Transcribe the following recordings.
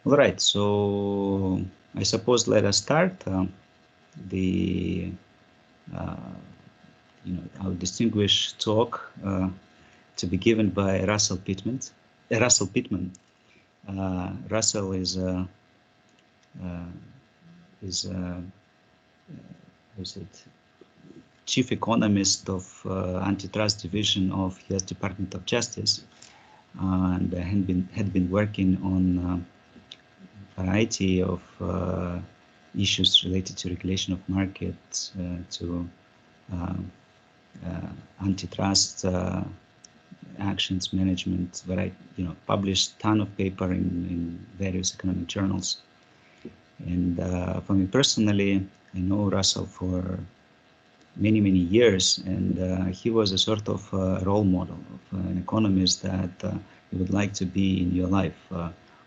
All right, so I suppose let us start. Our distinguished talk to be given by Rassel Pittman. Rassel is chief economist of antitrust division of U.S. Department of Justice, and had been working on a variety of issues related to regulation of markets, to antitrust actions management, but I published a ton of paper in various economic journals. And for me personally, I know Rassel for many years, and he was a sort of role model of an economist that you would like to be in your life,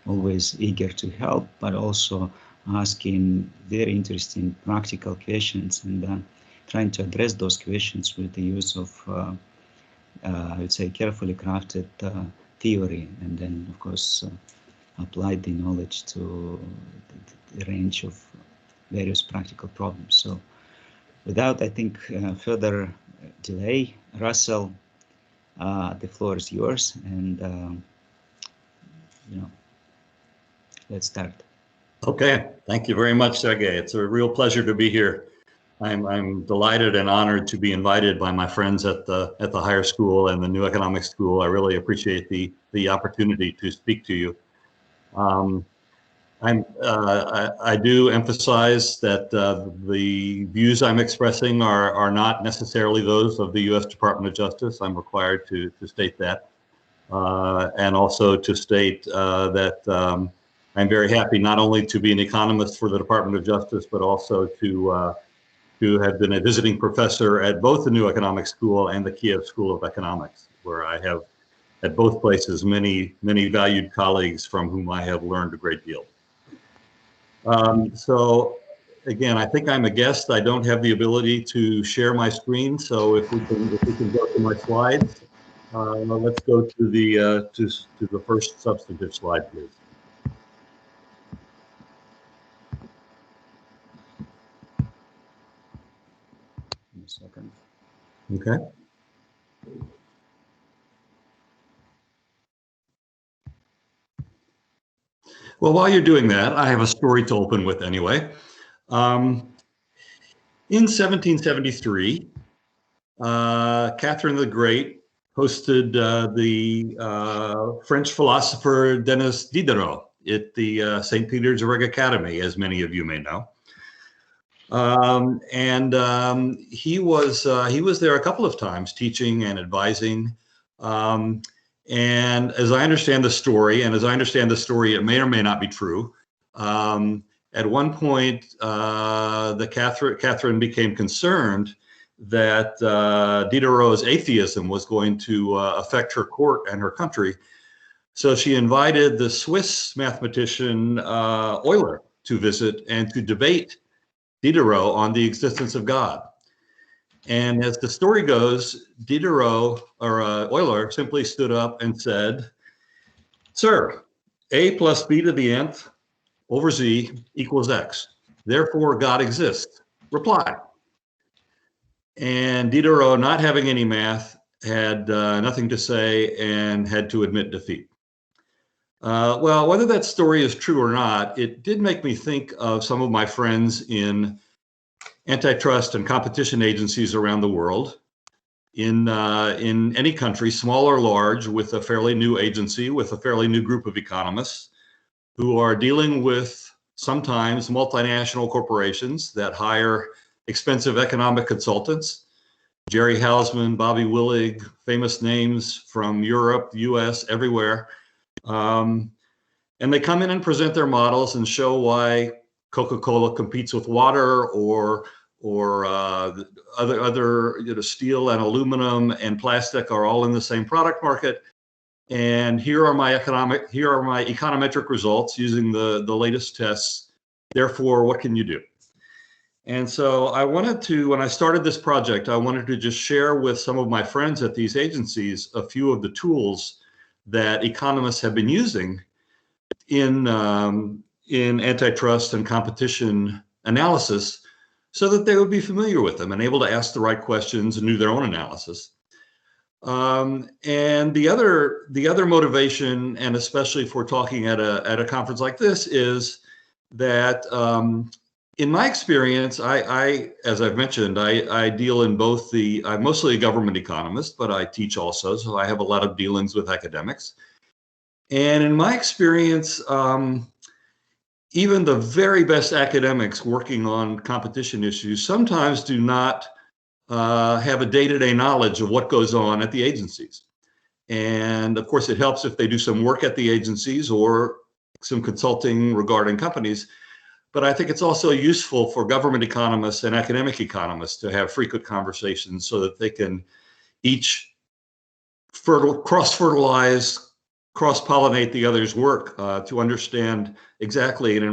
always eager to help, but also asking very interesting practical questions, and trying to address those questions with the use of I would say carefully crafted theory, and then of course applied the knowledge to the range of various practical problems. So without, I think, further delay, Rassel, the floor is yours, and let's start. Okay, thank you very much, Sergey. It's a real pleasure to be here. I'm delighted and honored to be invited by my friends at the higher school and the New Economics School. I really appreciate the opportunity to speak to you. I do emphasize that the views I'm expressing are not necessarily those of the U.S. Department of Justice. I'm required to state that, and also to state that I'm very happy not only to be an economist for the Department of Justice, but also to have been a visiting professor at both the New Economics School and the Kiev School of Economics, where I have at both places many valued colleagues from whom I have learned a great deal. So again, I think I'm a guest. I don't have the ability to share my screen, so if we can go to my slides, let's go to the first substantive slide, please. In a second. Okay. Well, while you're doing that, I have a story to open with anyway. In 1773, Catherine the Great hosted the French philosopher Denis Diderot at the St. Petersburg Academy, as many of you may know. He was there a couple of times teaching and advising. And as I understand the story, it may or may not be true. At one point, Catherine became concerned that Diderot's atheism was going to affect her court and her country. So she invited the Swiss mathematician Euler to visit and to debate Diderot on the existence of God. And as the story goes, Euler simply stood up and said, "Sir, a plus b to the nth over z equals x. Therefore, God exists. Reply." And Diderot, not having any math, had nothing to say and had to admit defeat. Well, whether that story is true or not, it did make me think of some of my friends in antitrust and competition agencies around the world, in any country, small or large, with a fairly new agency, with a fairly new group of economists who are dealing with sometimes multinational corporations that hire expensive economic consultants. Jerry Hausman, Bobby Willig, famous names from Europe, US, everywhere. And they come in and present their models and show why Coca-Cola competes with water, or other steel and aluminum and plastic are all in the same product market. And here are my econometric results using the latest tests. Therefore, what can you do? And so I wanted to, when I started this project, I wanted to just share with some of my friends at these agencies a few of the tools that economists have been using in antitrust and competition analysis so that they would be familiar with them and able to ask the right questions and do their own analysis. And the other motivation, and especially if we're talking at a conference like this, is that in my experience, as I've mentioned, I deal in both I'm mostly a government economist, but I teach also, so I have a lot of dealings with academics. And in my experience, even the very best academics working on competition issues sometimes do not have a day-to-day knowledge of what goes on at the agencies. And of course, it helps if they do some work at the agencies or some consulting regarding companies. But I think it's also useful for government economists and academic economists to have frequent conversations so that they can each cross-fertilize, cross-pollinate the other's work to understand exactly, and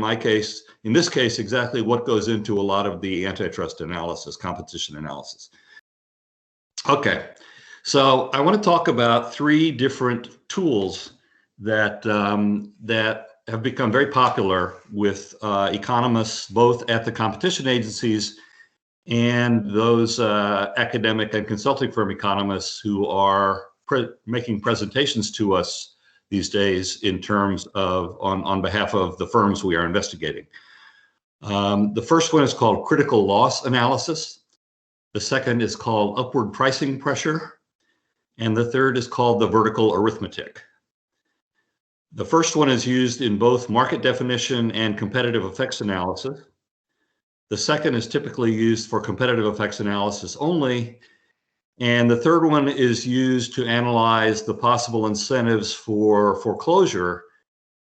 in this case, exactly what goes into a lot of the antitrust analysis, competition analysis. Okay, so I want to talk about three different tools that have become very popular with economists, both at the competition agencies and those academic and consulting firm economists who are making presentations to us these days in terms of on behalf of the firms we are investigating. The first one is called critical loss analysis. The second is called upward pricing pressure. And the third is called the vertical arithmetic. The first one is used in both market definition and competitive effects analysis. The second is typically used for competitive effects analysis only. And the third one is used to analyze the possible incentives for foreclosure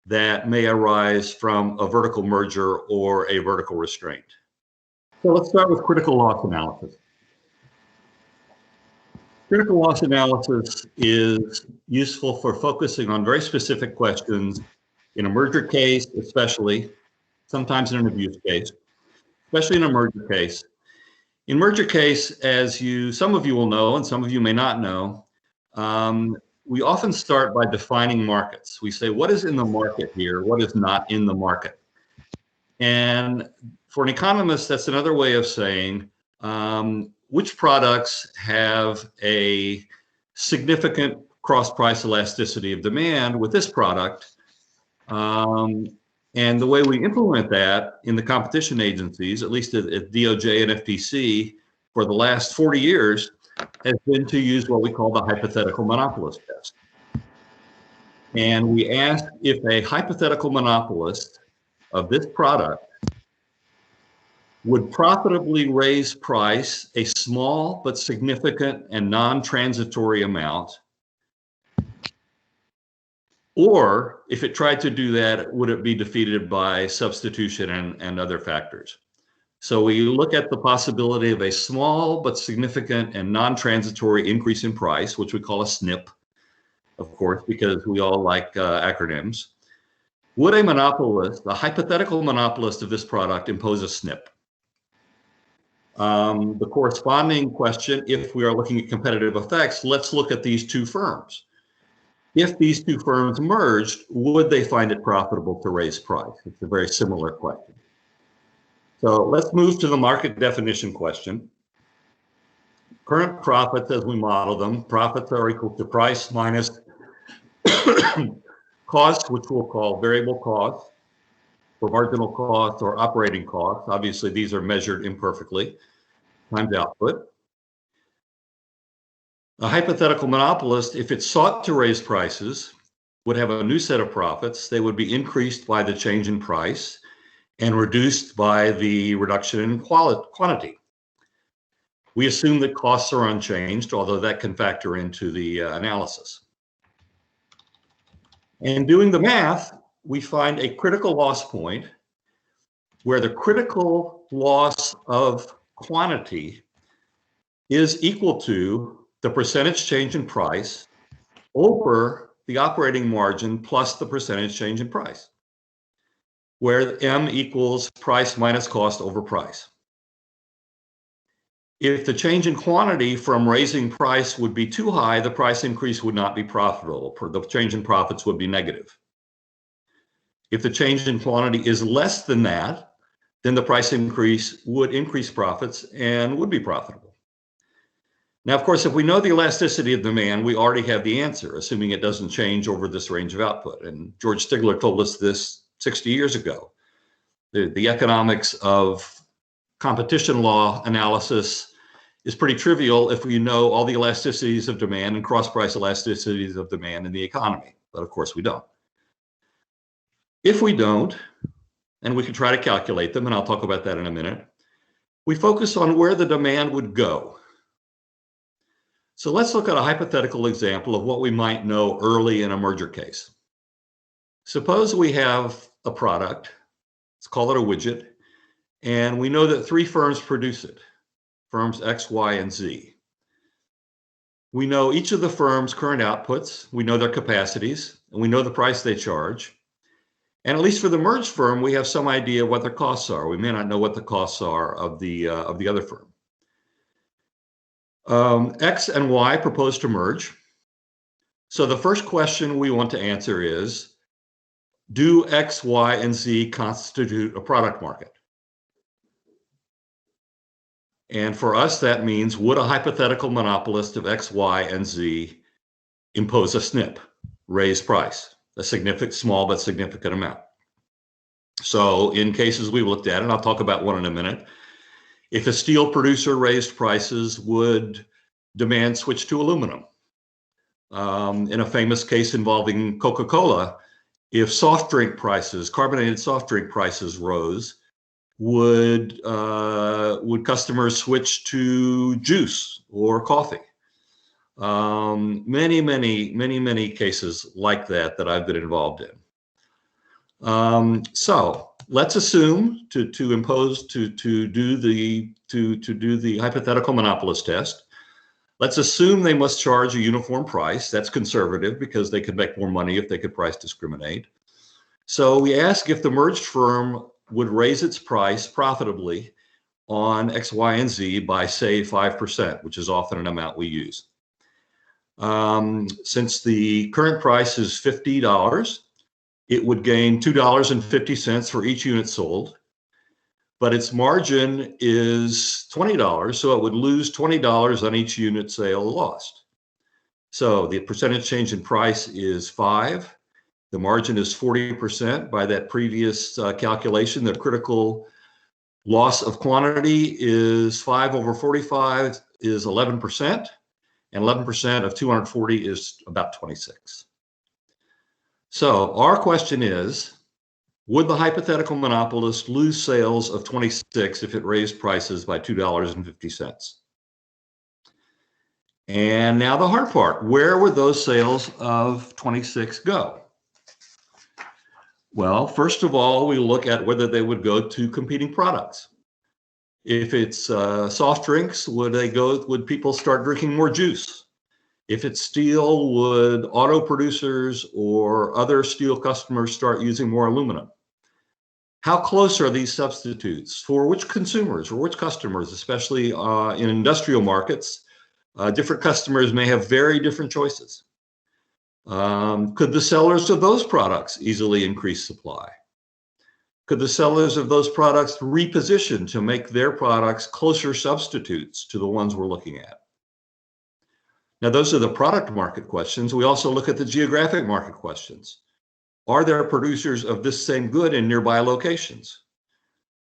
that may arise from a vertical merger or a vertical restraint. So let's start with critical loss analysis. Critical loss analysis is useful for focusing on very specific questions in a merger case, especially, sometimes in an abuse case, especially in a merger case. In merger case, as some of you will know, and some of you may not know, we often start by defining markets. We say, what is in the market here? What is not in the market? And for an economist, that's another way of saying, which products have a significant cross-price elasticity of demand with this product? And the way we implement that in the competition agencies, at least at DOJ and FTC, for the last 40 years, has been to use what we call the hypothetical monopolist test. And we ask if a hypothetical monopolist of this product would profitably raise price a small but significant and non-transitory amount, or if it tried to do that, would it be defeated by substitution and other factors? So we look at the possibility of a small but significant and non-transitory increase in price, which we call a SNP, of course, because we all like acronyms. Would a monopolist, a hypothetical monopolist of this product, impose a SNP? The corresponding question, if we are looking at competitive effects, let's look at these two firms. If these two firms merged, would they find it profitable to raise price? It's a very similar question. So let's move to the market definition question. Current profits, as we model them, profits are equal to price minus costs, which we'll call variable costs, or marginal costs, or operating costs. Obviously, these are measured imperfectly, times output. A hypothetical monopolist, if it sought to raise prices, would have a new set of profits. They would be increased by the change in price and reduced by the reduction in quantity. We assume that costs are unchanged, although that can factor into the analysis. And doing the math, we find a critical loss point where the critical loss of quantity is equal to the percentage change in price over the operating margin plus the percentage change in price, where M equals price minus cost over price. If the change in quantity from raising price would be too high, the price increase would not be profitable. The change in profits would be negative. If the change in quantity is less than that, then the price increase would increase profits and would be profitable. Now, of course, if we know the elasticity of demand, we already have the answer, assuming it doesn't change over this range of output. And George Stigler told us this 60 years ago. The economics of competition law analysis is pretty trivial if we know all the elasticities of demand and cross-price elasticities of demand in the economy. But of course we don't. If we don't, and we can try to calculate them, and I'll talk about that in a minute, we focus on where the demand would go. So let's look at a hypothetical example of what we might know early in a merger case. Suppose we have a product, let's call it a widget, and we know that 3 firms produce it, firms X, Y, and Z. We know each of the firms' current outputs, we know their capacities, and we know the price they charge. And at least for the merged firm, we have some idea what their costs are. We may not know what the costs are of the other firm. X and Y propose to merge. So the first question we want to answer is, do X, Y, and Z constitute a product market? And for us, that means, would a hypothetical monopolist of X, Y, and Z impose a SNP, raise price, a significant, small but significant amount? So in cases we looked at, and I'll talk about one in a minute, if a steel producer raised prices, would demand switch to aluminum? In a famous case involving Coca-Cola, if soft drink prices, carbonated soft drink prices rose, would customers switch to juice or coffee? Many cases like that I've been involved in. So let's assume to do the hypothetical monopolist test. Let's assume they must charge a uniform price. That's conservative because they could make more money if they could price discriminate. So we ask if the merged firm would raise its price profitably on X, Y, and Z by, say, 5%, which is often an amount we use. Since the current price is $50, it would gain $2.50 for each unit sold, but its margin is $20, so it would lose $20 on each unit sale lost. So the percentage change in price is 5. The margin is 40%. By that previous calculation, the critical loss of quantity is 5 over 45 is 11%, and 11% of 240 is about 26. So our question is, would the hypothetical monopolist lose sales of 26 if it raised prices by $2.50? And now the hard part, where would those sales of 26 go? Well, first of all, we look at whether they would go to competing products. If it's soft drinks, would people start drinking more juice? If it's steel, would auto producers or other steel customers start using more aluminum? How close are these substitutes? For which consumers or which customers, especially in industrial markets, different customers may have very different choices. Could the sellers of those products easily increase supply? Could the sellers of those products reposition to make their products closer substitutes to the ones we're looking at? Now, those are the product market questions. We also look at the geographic market questions. Are there producers of this same good in nearby locations?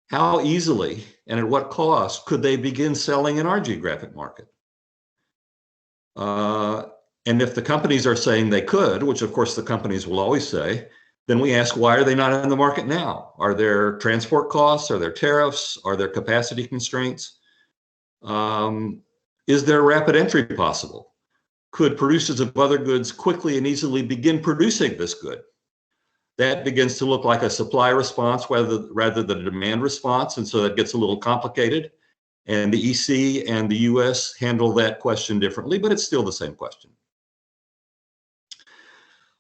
How easily and at what cost could they begin selling in our geographic market? And if the companies are saying they could, which of course the companies will always say, then we ask, why are they not in the market now? Are there transport costs? Are there tariffs? Are there capacity constraints? Is there rapid entry possible? Could producers of other goods quickly and easily begin producing this good? That begins to look like a supply response rather than a demand response, and so that gets a little complicated. And the EC and the US handle that question differently, but it's still the same question.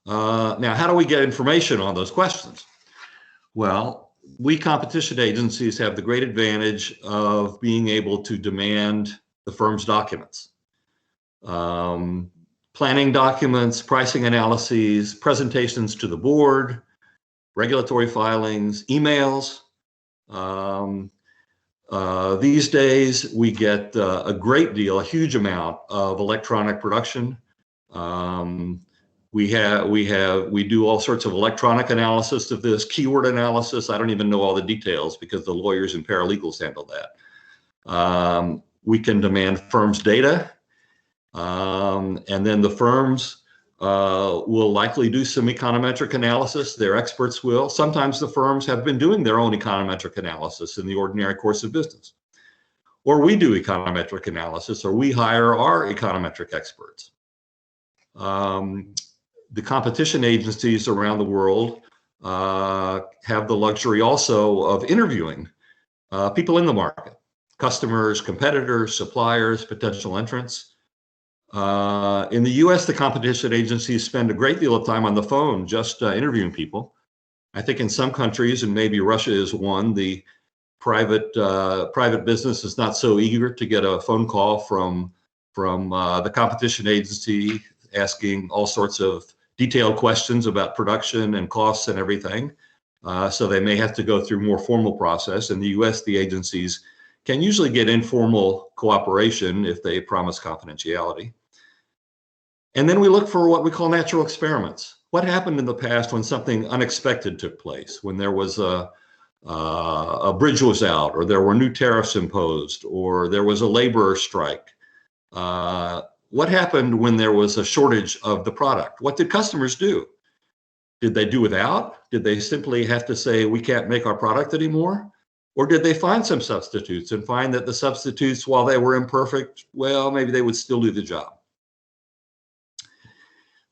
Now, how do we get information on those questions? Well, we competition agencies have the great advantage of being able to demand the firm's documents. Planning documents, pricing analyses, presentations to the board, regulatory filings, emails. These days, we get a great deal, a huge amount of electronic production. We do all sorts of electronic analysis of this, keyword analysis. I don't even know all the details because the lawyers and paralegals handle that. We can demand firms' data, and then the firms will likely do some econometric analysis. Their experts will. Sometimes the firms have been doing their own econometric analysis in the ordinary course of business. Or we do econometric analysis, or we hire our econometric experts. The competition agencies around the world have the luxury also of interviewing people in the market, customers, competitors, suppliers, potential entrants. In the US, the competition agencies spend a great deal of time on the phone just interviewing people. I think in some countries, and maybe Russia is one, the private business is not so eager to get a phone call from the competition agency asking all sorts of detailed questions about production and costs and everything. So they may have to go through more formal process. In the US, the agencies can usually get informal cooperation if they promise confidentiality. And then we look for what we call natural experiments. What happened in the past when something unexpected took place, when there was a bridge was out, or there were new tariffs imposed, or there was a labor strike? What happened when there was a shortage of the product? What did customers do? Did they do without? Did they simply have to say, we can't make our product anymore? Or did they find some substitutes and find that the substitutes, while they were imperfect, well, maybe they would still do the job?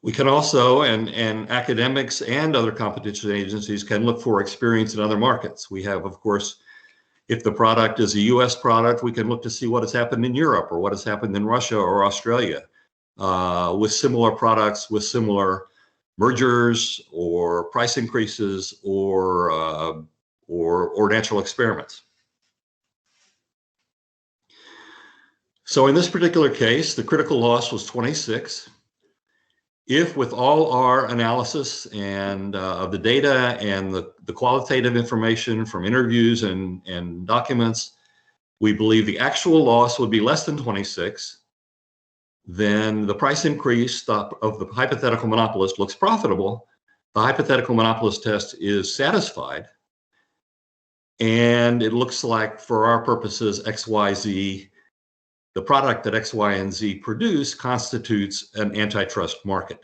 We can also, and academics and other competition agencies can look for experience in other markets. We have, of course, if the product is a US product, we can look to see what has happened in Europe or what has happened in Russia or Australia with similar products, with similar mergers or price increases or natural experiments. So in this particular case, the critical loss was 26. If with all our analysis and of the data and the qualitative information from interviews and documents, we believe the actual loss would be less than 26, then the price increase of the hypothetical monopolist looks profitable. The hypothetical monopolist test is satisfied. And it looks like, for our purposes, XYZ, the product that X, Y, and Z produce constitutes an antitrust market.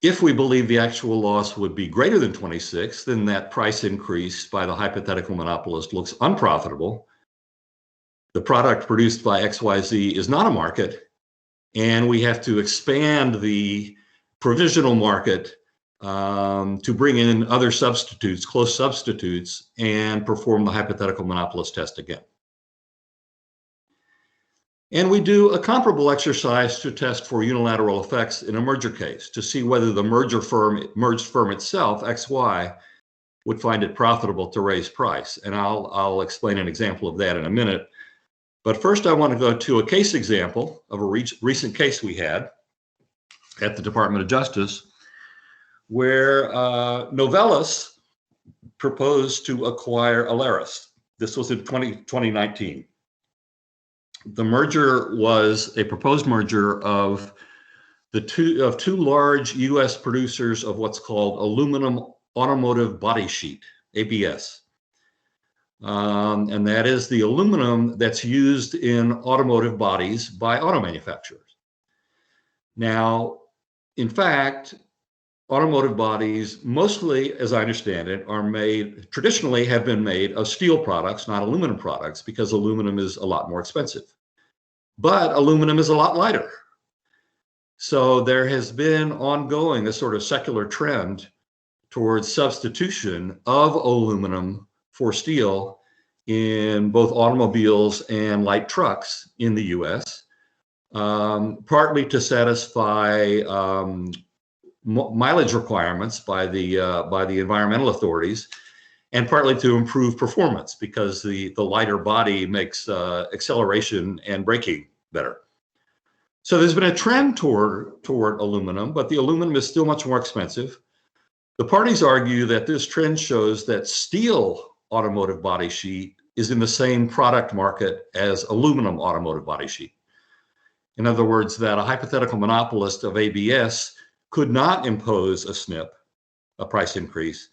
If we believe the actual loss would be greater than 26, then that price increase by the hypothetical monopolist looks unprofitable. The product produced by XYZ is not a market, and we have to expand the provisional market to bring in other substitutes, close substitutes, and perform the hypothetical monopolist test again. And we do a comparable exercise to test for unilateral effects in a merger case to see whether the merged firm itself, XY, would find it profitable to raise price. And I'll explain an example of that in a minute. But first, I want to go to a case example of a recent case we had at the Department of Justice, where Novellus proposed to acquire Alaris. This was in 2019. The merger was a proposed merger of two large U.S. producers of what's called aluminum automotive body sheet, ABS. And that is the aluminum that's used in automotive bodies by auto manufacturers. Now, in fact, automotive bodies, mostly, as I understand it, traditionally have been made of steel products, not aluminum products, because aluminum is a lot more expensive. But aluminum is a lot lighter. So there has been ongoing a sort of secular trend towards substitution of aluminum for steel in both automobiles and light trucks in the US, partly to satisfy mileage requirements by the environmental authorities, and partly to improve performance because the lighter body makes acceleration and braking better. So there's been a trend toward aluminum, but the aluminum is still much more expensive. The parties argue that this trend shows that steel automotive body sheet is in the same product market as aluminum automotive body sheet. In other words, that a hypothetical monopolist of ABS could not impose a SNP, a price increase.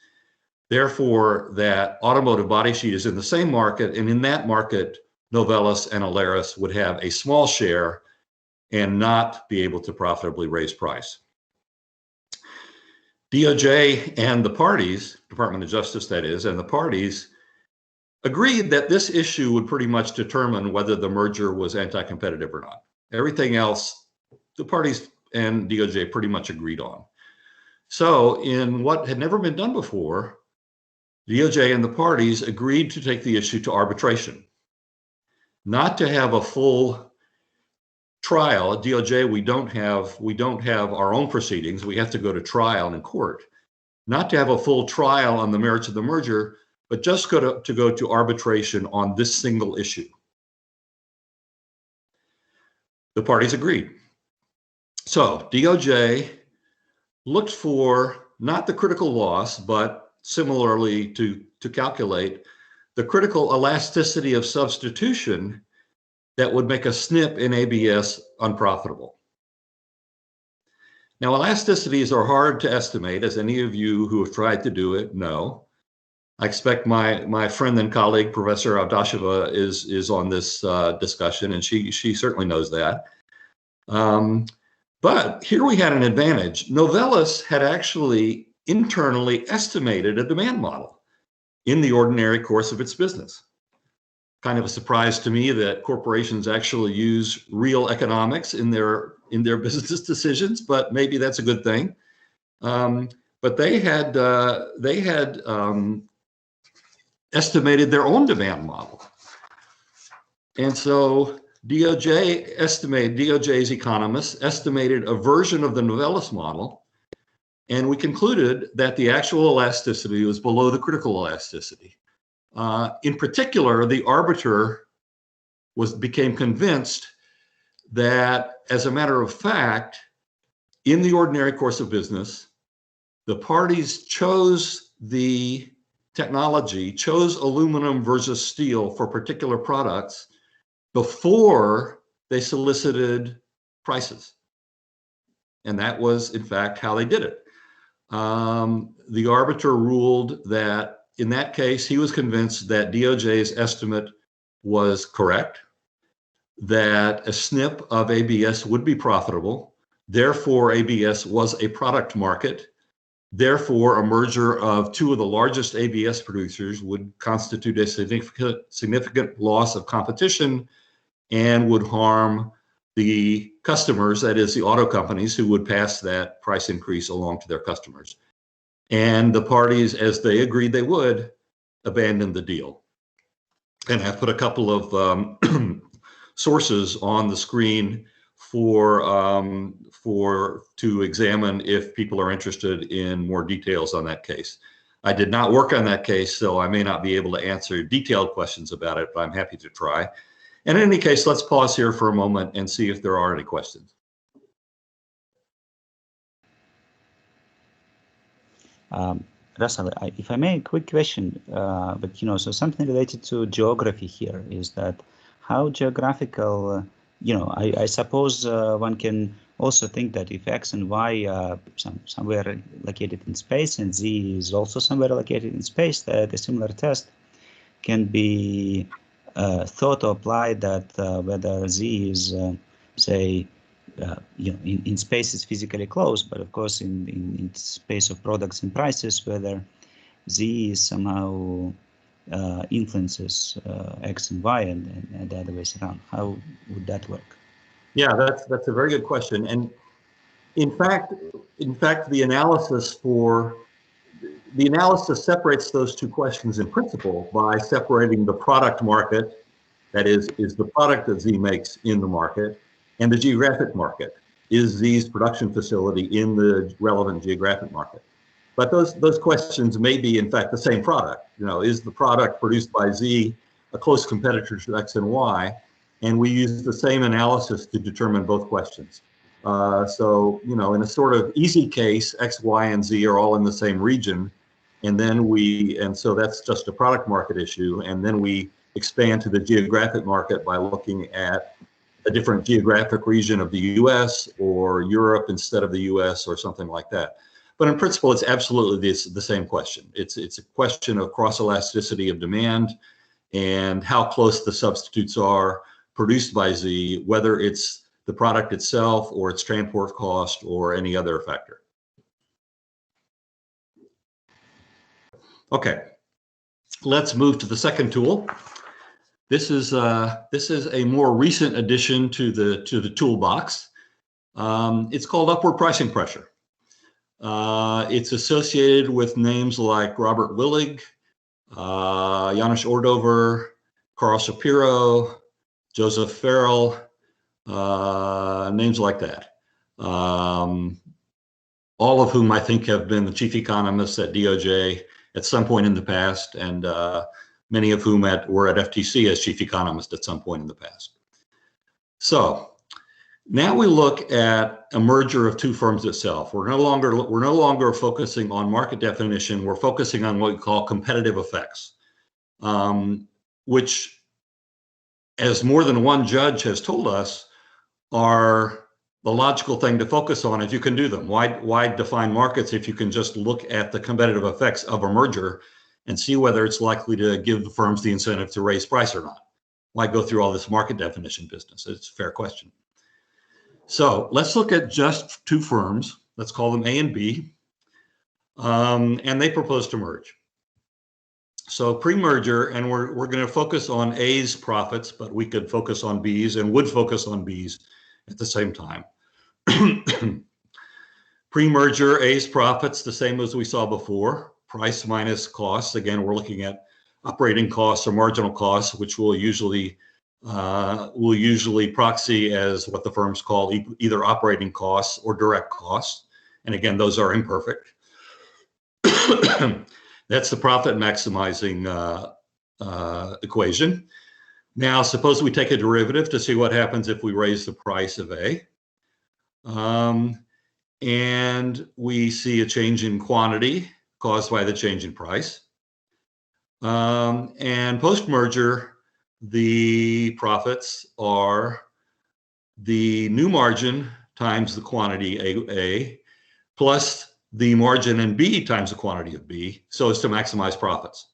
Therefore, that automotive body sheet is in the same market, and in that market, Novellus and Alaris would have a small share and not be able to profitably raise price. DOJ and the parties, Department of Justice that is, and the parties agreed that this issue would pretty much determine whether the merger was anti-competitive or not. Everything else, the parties and DOJ pretty much agreed on. So in what had never been done before, DOJ and the parties agreed to take the issue to arbitration, not to have a full trial. At DOJ, we don't have our own proceedings. We have to go to trial in court, not to have a full trial on the merits of the merger, but just to go to arbitration on this single issue. The parties agreed. So DOJ looked for not the critical loss, but similarly to calculate the critical elasticity of substitution that would make a SNP in ABS unprofitable. Now, elasticities are hard to estimate, as any of you who have tried to do it know. I expect my friend and colleague, Professor Aldasheva, is on this discussion, and she certainly knows that. But here we had an advantage. Novellus had actually internally estimated a demand model in the ordinary course of its business. Kind of a surprise to me that corporations actually use real economics in their business decisions, but maybe that's a good thing. But they had estimated their own demand model, and so DOJ's economists estimated a version of the Novellus model, and we concluded that the actual elasticity was below the critical elasticity. In particular, the arbiter became convinced that, as a matter of fact, in the ordinary course of business, the parties chose the technology, chose aluminum versus steel for particular products before they solicited prices. And that was, in fact, how they did it. The arbiter ruled that in that case, he was convinced that DOJ's estimate was correct, that a SNP of ABS would be profitable. Therefore, ABS was a product market. Therefore, a merger of two of the largest ABS producers would constitute a significant loss of competition and would harm the customers, that is, the auto companies, who would pass that price increase along to their customers. And the parties, as they agreed they would, abandoned the deal. And I've put a couple of sources on the screen to examine if people are interested in more details on that case. I did not work on that case, so I may not be able to answer detailed questions about it, but I'm happy to try. And in any case, let's pause here for a moment and see if there are any questions. Rassel, if I may, quick question, but so something related to geography here is that how geographical, I suppose one can also think that if X and Y are somewhere located in space and Z is also somewhere located in space, that a similar test can be thought or applied that whether Z is, say, in space is physically close, but of course in space of products and prices, whether Z is somehow influences X and Y and the other ways around. How would that work? Yeah, that's a very good question. And in fact, the analysis separates those two questions in principle by separating the product market, that is the product that Z makes in the market, and the geographic market. Is Z's production facility in the relevant geographic market? But those questions may be, in fact, the same product. Is the product produced by Z a close competitor to X and Y? And we use the same analysis to determine both questions. So, you know, in a sort of easy case, X, Y, and Z are all in the same region. And so that's just a product market issue. And then we expand to the geographic market by looking at a different geographic region of the US or Europe instead of the US or something like that. But in principle, it's absolutely the same question. It's a question of cross-elasticity of demand and how close the substitutes are produced by Z, whether it's the product itself or its transport cost or any other factor. Okay, let's move to the second tool. This is a more recent addition to the toolbox. It's called upward pricing pressure. It's associated with names like Robert Willig, Janusz Ordover, Carl Shapiro, Joseph Farrell, names like that. All of whom I think have been the chief economists at DOJ at some point in the past, and many of whom were at FTC as chief economist at some point in the past. So now we look at a merger of two firms itself. We're no longer focusing on market definition. We're focusing on what we call competitive effects, which, as more than one judge has told us, are the logical thing to focus on if you can do them. Why define markets if you can just look at the competitive effects of a merger and see whether it's likely to give the firms the incentive to raise price or not? Why go through all this market definition business? It's a fair question. So let's look at just two firms. Let's call them A and B. And they propose to merge. So pre-merger, and we're going to focus on A's profits, but we could focus on B's and would focus on B's at the same time. Pre-merger, A's profits, the same as we saw before, price minus costs. Again, we're looking at operating costs or marginal costs, which will usually proxy as what the firms call either operating costs or direct costs. And again, those are imperfect. That's the profit maximizing equation. Now, suppose we take a derivative to see what happens if we raise the price of A. And we see a change in quantity caused by the change in price. And post-merger, the profits are the new margin times the quantity A plus the margin in B times the quantity of B, so as to maximize profits.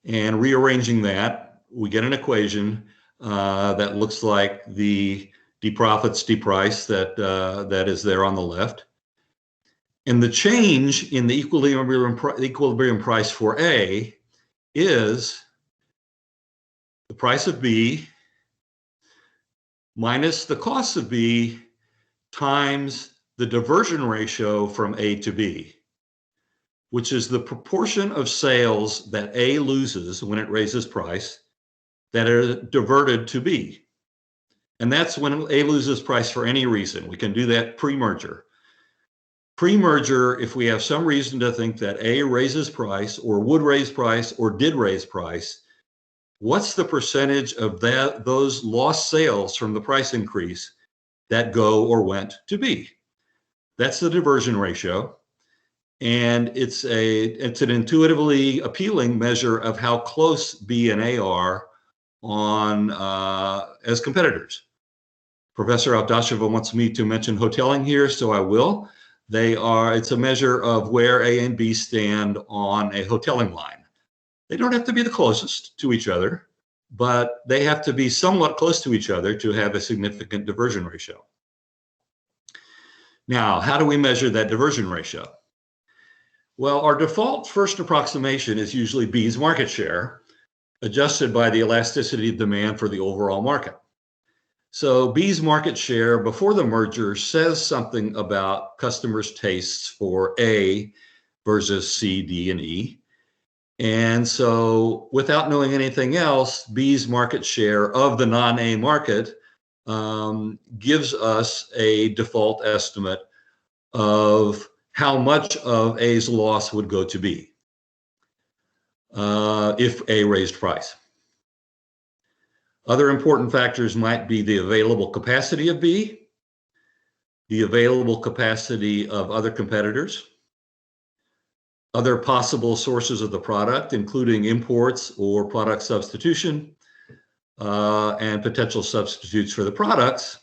And rearranging that, we get an equation that looks like the d-profits, d-price that is there on the left. And the change in the equilibrium price for A is the price of B minus the cost of B times the diversion ratio from A to B, which is the proportion of sales that A loses when it raises price that are diverted to B. And that's when A loses price for any reason. We can do that pre-merger. Pre-merger, if we have some reason to think that A raises price or would raise price or did raise price, what's the percentage of those lost sales from the price increase that go or went to B? That's the diversion ratio. And it's an intuitively appealing measure of how close B and A are on as competitors. Professor Avdasheva wants me to mention hoteling here, so I will. It's a measure of where A and B stand on a hoteling line. They don't have to be the closest to each other, but they have to be somewhat close to each other to have a significant diversion ratio. Now, how do we measure that diversion ratio? Well, our default first approximation is usually B's market share, adjusted by the elasticity of demand for the overall market. So B's market share before the merger says something about customers' tastes for A versus C, D, and E. And so without knowing anything else, B's market share of the non-A market gives us a default estimate of how much of A's loss would go to B if A raised price. Other important factors might be the available capacity of B, the available capacity of other competitors, other possible sources of the product, including imports or product substitution, and potential substitutes for the products.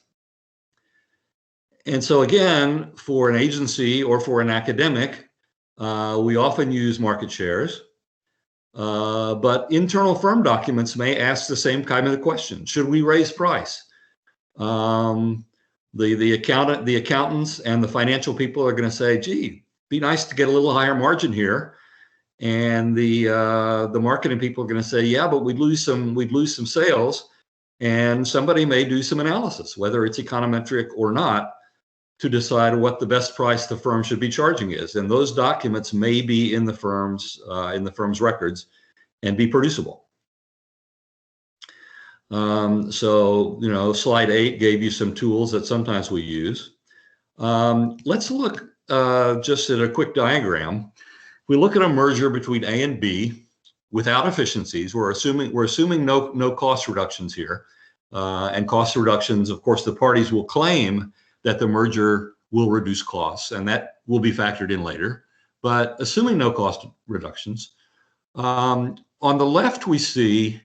And so again, for an agency or for an academic, we often use market shares, but internal firm documents may ask the same kind of question. Should we raise price? The accountants and the financial people are going to say, gee, be nice to get a little higher margin here. And the marketing people are going to say, yeah, but we'd lose some sales. And somebody may do some analysis, whether it's econometric or not, to decide what the best price the firm should be charging is. And those documents may be in the firm's records and be producible. So, you know, slide 8 gave you some tools that sometimes we use. Let's look just at a quick diagram. If we look at a merger between A and B without efficiencies, we're assuming no cost reductions here. And cost reductions, of course, the parties will claim that the merger will reduce costs, and that will be factored in later. But assuming no cost reductions, on the left we see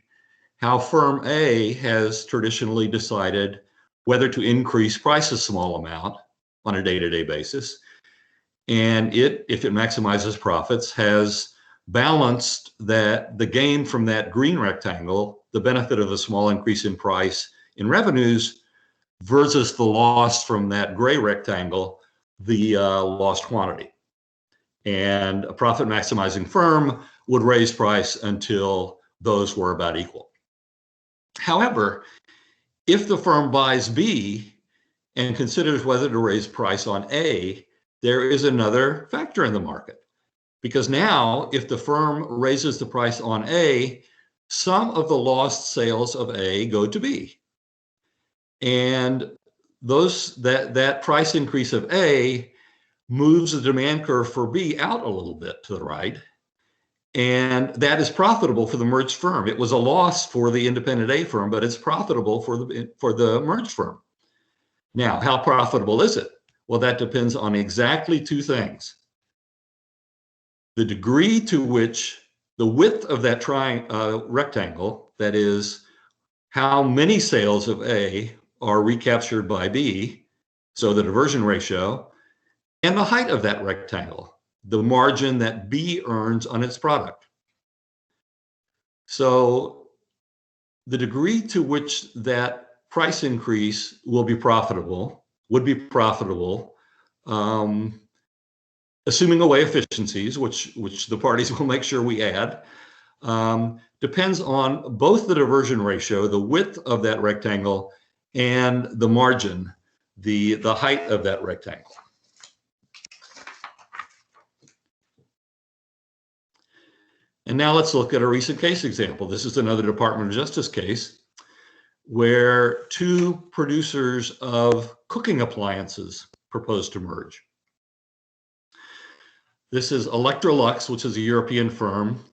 how firm A has traditionally decided whether to increase price a small amount on a day-to-day basis. And if it maximizes profits, has balanced the gain from that green rectangle, the benefit of a small increase in price in revenues, versus the loss from that gray rectangle, the lost quantity. And a profit maximizing firm would raise price until those were about equal. However, if the firm buys B and considers whether to raise price on A, there is another factor in the market. Because now, if the firm raises the price on A, some of the lost sales of A go to B. And that price increase of A moves the demand curve for B out a little bit to the right. And that is profitable for the merged firm. It was a loss for the independent A firm, but it's profitable for the merged firm. Now, how profitable is it? Well, that depends on exactly two things. The degree to which the width of that rectangle, that is, how many sales of A are recaptured by B, so the diversion ratio, and the height of that rectangle, the margin that B earns on its product. So the degree to which that price increase would be profitable, assuming away efficiencies, which the parties will make sure we add, depends on both the diversion ratio, the width of that rectangle, and the margin, the height of that rectangle. And now let's look at a recent case example. This is another Department of Justice case where two producers of cooking appliances proposed to merge. This is Electrolux, which is a European firm,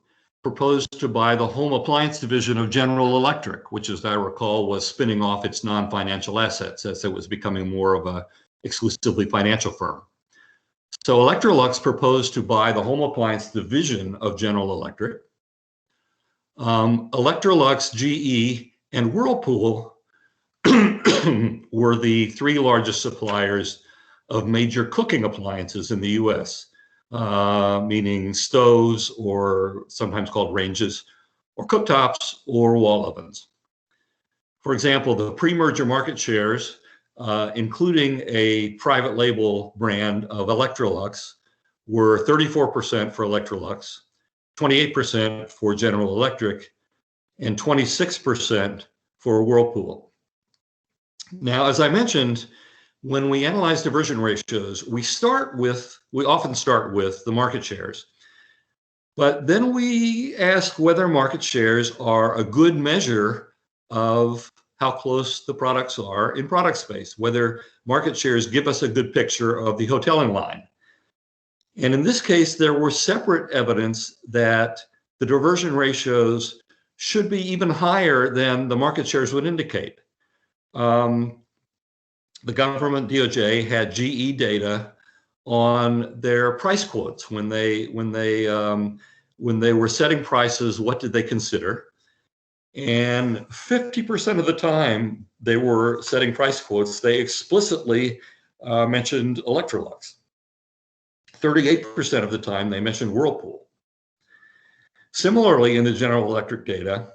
proposed to buy the home appliance division of General Electric, which, as I recall, was spinning off its non-financial assets as it was becoming more of an exclusively financial firm. So Electrolux proposed to buy the home appliance division of General Electric. Electrolux, GE, and Whirlpool were the three largest suppliers of major cooking appliances in the US. Meaning stoves, or sometimes called ranges, or cooktops, or wall ovens. For example, the pre-merger market shares, including a private label brand of Electrolux, were 34% for Electrolux, 28% for General Electric, and 26% for Whirlpool. Now, as I mentioned, when we analyze diversion ratios, we often start with the market shares, but then we ask whether market shares are a good measure of how close the products are in product space, whether market shares give us a good picture of the hoteling line. And in this case, there were separate evidence that the diversion ratios should be even higher than the market shares would indicate. The government DOJ had GE data on their price quotes when they were setting prices. What did they consider? And 50% of the time they were setting price quotes, they explicitly mentioned Electrolux. 38% of the time they mentioned Whirlpool. Similarly, in the General Electric data,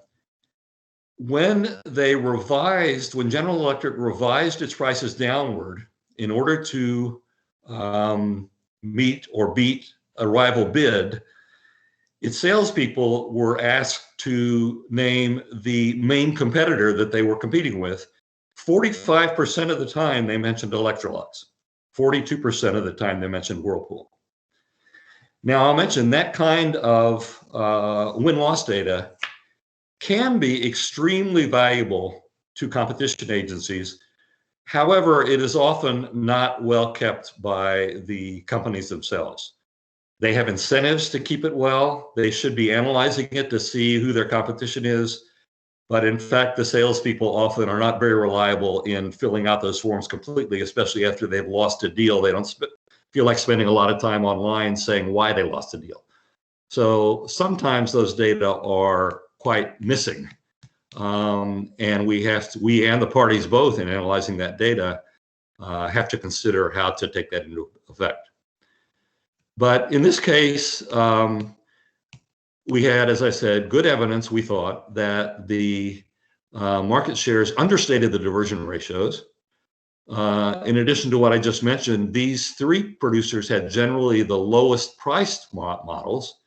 when General Electric revised its prices downward in order to meet or beat a rival bid, its salespeople were asked to name the main competitor that they were competing with. 45% of the time they mentioned Electrolux. 42% of the time they mentioned Whirlpool. Now, I'll mention that kind of win-loss data can be extremely valuable to competition agencies. However, it is often not well kept by the companies themselves. They have incentives to keep it well. They should be analyzing it to see who their competition is. But in fact, the salespeople often are not very reliable in filling out those forms completely, especially after they've lost a deal. They don't feel like spending a lot of time online saying why they lost a deal. So sometimes those data are quite missing. And we and the parties both in analyzing that data have to consider how to take that into effect. But in this case, we had, as I said, good evidence, we thought, that the market shares understated the diversion ratios. In addition to what I just mentioned, these three producers had generally the lowest priced models.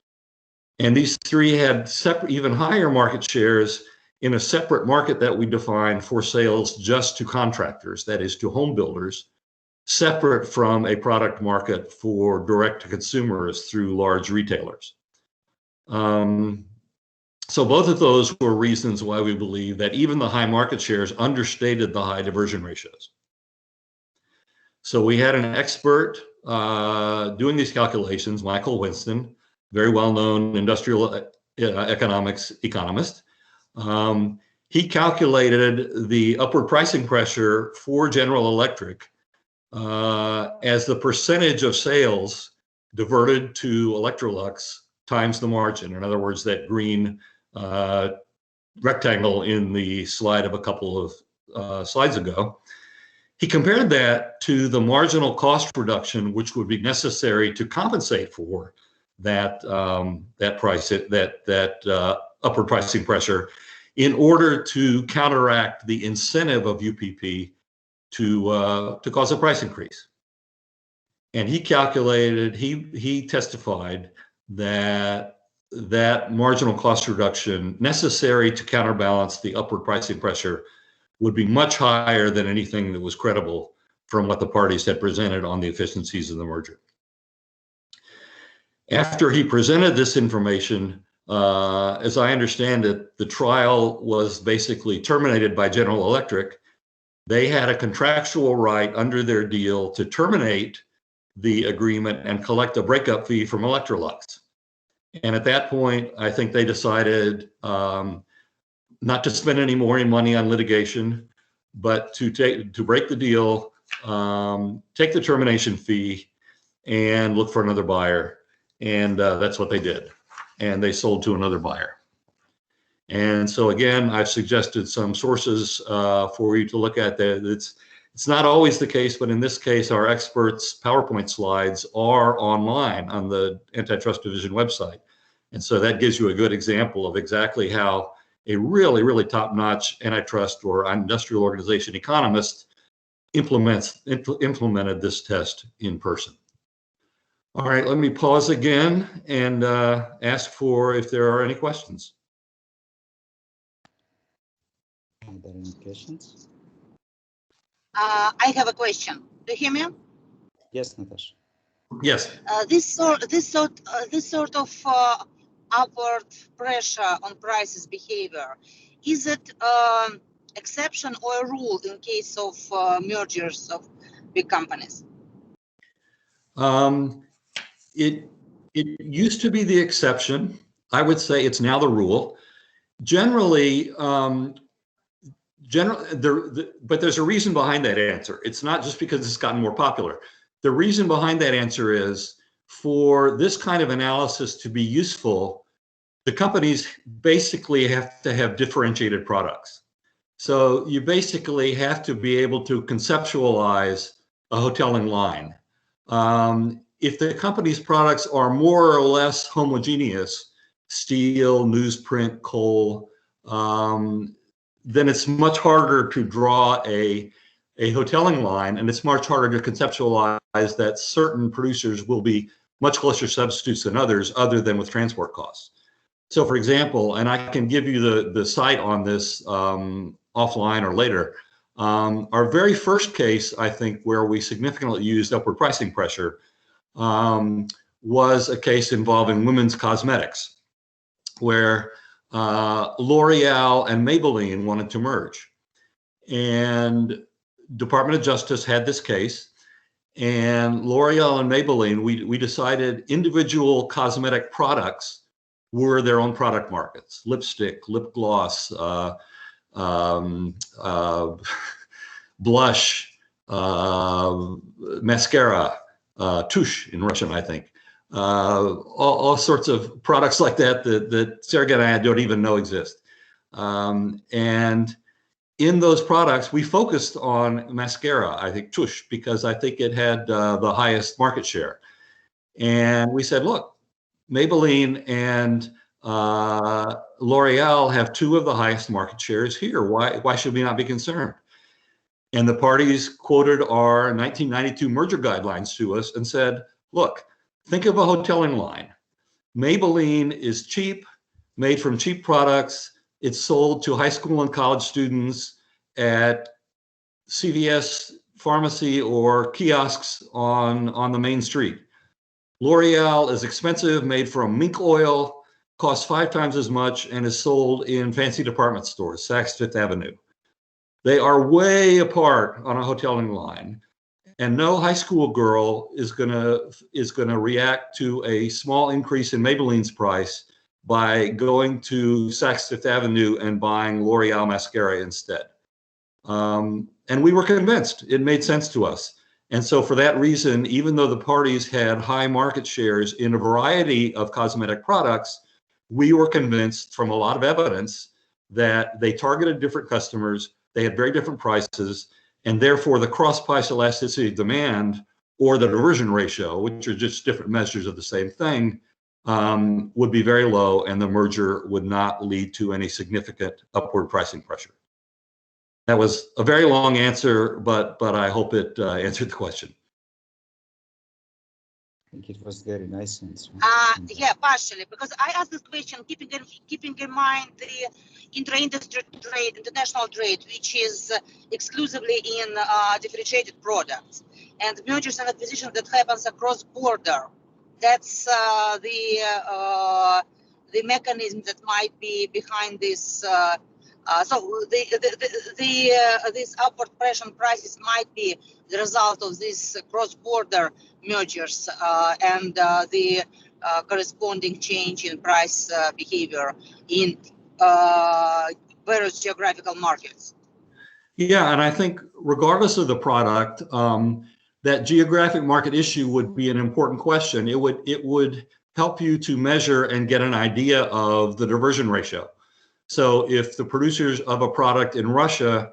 And these three had even higher market shares in a separate market that we define for sales just to contractors, that is to home builders, separate from a product market for direct to consumers through large retailers. So both of those were reasons why we believe that even the high market shares understated the high diversion ratios. So we had an expert doing these calculations, Michael Winston, very well-known industrial economics economist. He calculated the upward pricing pressure for General Electric as the percentage of sales diverted to Electrolux times the margin. In other words, that green rectangle in the slide of a couple of slides ago. He compared that to the marginal cost reduction, which would be necessary to compensate for that upward pricing pressure, in order to counteract the incentive of UPP to cause a price increase. And he calculated, he testified that marginal cost reduction necessary to counterbalance the upward pricing pressure would be much higher than anything that was credible from what the parties had presented on the efficiencies of the merger. After he presented this information, as I understand it, the trial was basically terminated by General Electric. They had a contractual right under their deal to terminate the agreement and collect a breakup fee from Electrolux. And at that point, I think they decided not to spend any more money on litigation, but to break the deal, take the termination fee, and look for another buyer. And that's what they did. And they sold to another buyer. And so again, I've suggested some sources for you to look at. It's not always the case, but in this case, our experts' PowerPoint slides are online on the Antitrust Division website. And so that gives you a good example of exactly how a really, really top-notch antitrust or industrial organization economist implemented this test in person. All right, let me pause again and ask for if there are any questions. Are there any questions? I have a question. Do you hear me? Yes, Natasha. Yes. This sort of upward pressure on prices behavior, is it exception or a rule in case of mergers of big companies? It used to be the exception. I would say it's now the rule. Generally, but there's a reason behind that answer. It's not just because it's gotten more popular. The reason behind that answer is, for this kind of analysis to be useful, the companies basically have to have differentiated products. So you basically have to be able to conceptualize a hoteling line. If the company's products are more or less homogeneous, steel, newsprint, coal, then it's much harder to draw a hoteling line, and it's much harder to conceptualize that certain producers will be much closer substitutes than others, other than with transport costs. So for example, and I can give you the site on this offline or later, our very first case, I think, where we significantly used upward pricing pressure was a case involving women's cosmetics, where L'Oreal and Maybelline wanted to merge. And Department of Justice had this case, and L'Oreal and Maybelline, we decided individual cosmetic products were their own product markets: lipstick, lip gloss, blush, mascara, touche in Russian, I think. All sorts of products like that Sergey and I don't even know exist. And in those products, we focused on mascara, I think touche, because I think it had the highest market share. And we said, look, Maybelline and L'Oreal have two of the highest market shares here. Why should we not be concerned? And the parties quoted our 1992 merger guidelines to us and said, look, think of a hoteling line. Maybelline is cheap, made from cheap products. It's sold to high school and college students at CVS pharmacy or kiosks on the main street. L'Oreal is expensive, made from mink oil, costs 5 times as much, and is sold in fancy department stores, Saks Fifth Avenue. They are way apart on a hoteling line. And no high school girl is gonna react to a small increase in Maybelline's price by going to Saks Fifth Avenue and buying L'Oreal mascara instead. And we were convinced it made sense to us. And so for that reason, even though the parties had high market shares in a variety of cosmetic products, we were convinced from a lot of evidence that they targeted different customers, they had very different prices, and therefore the cross-price elasticity of demand, or the diversion ratio, which are just different measures of the same thing, would be very low, and the merger would not lead to any significant upward pricing pressure. That was a very long answer, but I hope it answered the question. I think it was very nice answer. Yeah, partially, because I asked this question keeping in mind the intra-industry trade, international trade, which is exclusively in differentiated products, and mergers and acquisitions that happens across border. That's the mechanism that might be behind this. So this upward pressure on prices might be the result of these cross-border mergers and the corresponding change in price behavior in various geographical markets. Yeah, and I think regardless of the product, that geographic market issue would be an important question. It would help you to measure and get an idea of the diversion ratio. So if the producers of a product in Russia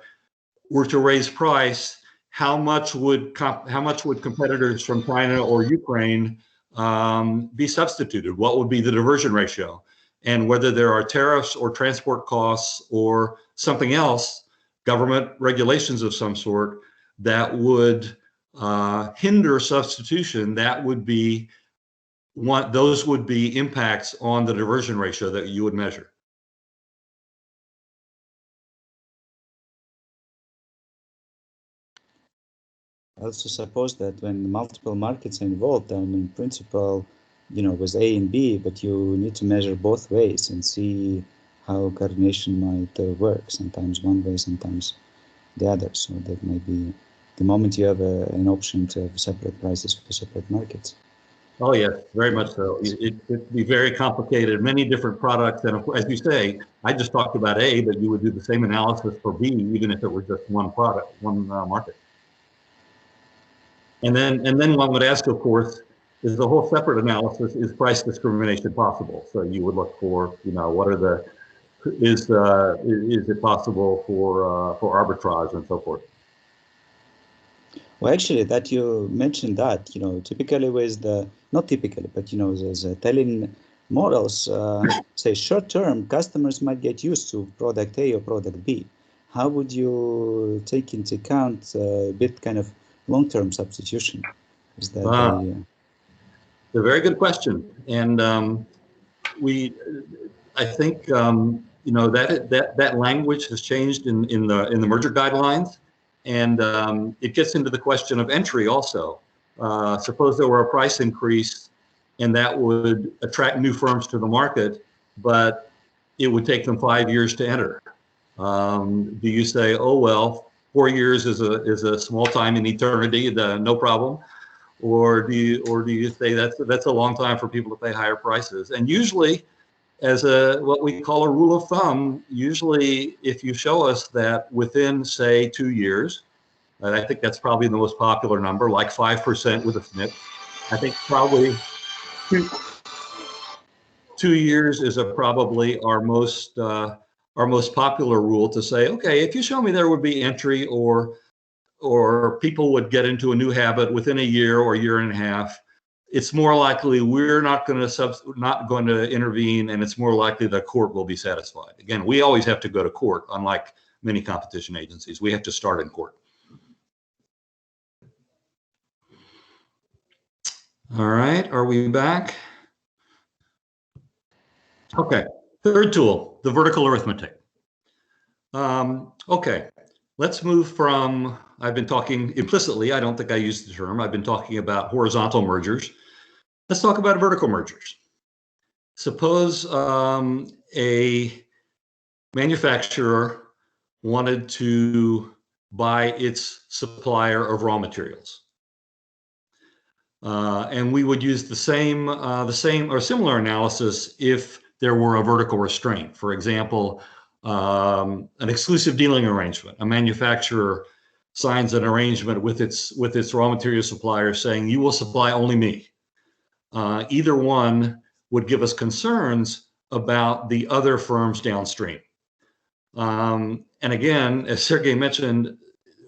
were to raise price, how much would competitors from China or Ukraine be substituted? What would be the diversion ratio? And whether there are tariffs or transport costs or something else, government regulations of some sort, that would hinder substitution, that would be those would be impacts on the diversion ratio that you would measure. I also suppose that when multiple markets are involved, in principle, with A and B, but you need to measure both ways and see how coordination might work. Sometimes one way, sometimes the other. So that might be the moment you have an option to have separate prices for separate markets. Oh yes, very much so. It could be very complicated, many different products, and of course, as you say, I just talked about A, but you would do the same analysis for B, even if it were just one product, one market. And then one would ask, of course, is the whole separate analysis, is price discrimination possible? So you would look for, what are the, is it possible for arbitrage and so forth? Well, actually, that you mentioned that, typically with not typically, but, the telling models, say short term, customers might get used to product A or product B. How would you take into account a bit kind of long-term substitution? Is that a very good question. And I think, that language has changed in the merger guidelines. And it gets into the question of entry also. Suppose there were a price increase and that would attract new firms to the market, but it would take them 5 years to enter. Do you say, oh, well, 4 years is a small time in eternity, no problem? Or do you say that's a long time for people to pay higher prices? And usually, as what we call a rule of thumb, usually if you show us that within, say, 2 years, and I think that's probably the most popular number, like 5% with a SNP, I think probably 2 years is probably our most popular rule to say, okay, if you show me there would be entry or people would get into a new habit within a year or year and a half, it's more likely we're not going to intervene, and it's more likely the court will be satisfied. Again, we always have to go to court, unlike many competition agencies. We have to start in court. All right, are we back? Okay, third tool, the vertical arithmetic. Okay, let's move from, I've been talking implicitly, I don't think I used the term, I've been talking about horizontal mergers. Let's talk about vertical mergers. Suppose a manufacturer wanted to buy its supplier of raw materials. And we would use the same or similar analysis if there were a vertical restraint. For example, an exclusive dealing arrangement. A manufacturer signs an arrangement with its raw material supplier saying, you will supply only me. Either one would give us concerns about the other firms downstream. And again, as Sergey mentioned,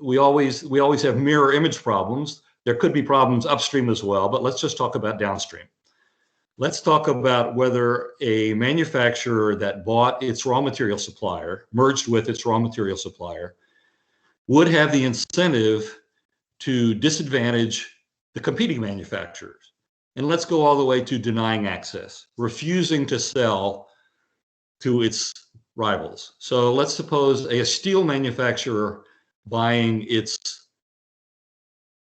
we always have mirror image problems. There could be problems upstream as well, but let's just talk about downstream. Let's talk about whether a manufacturer that bought its raw material supplier, merged with its raw material supplier, would have the incentive to disadvantage the competing manufacturers. And let's go all the way to denying access, refusing to sell to its rivals. So let's suppose a steel manufacturer buying its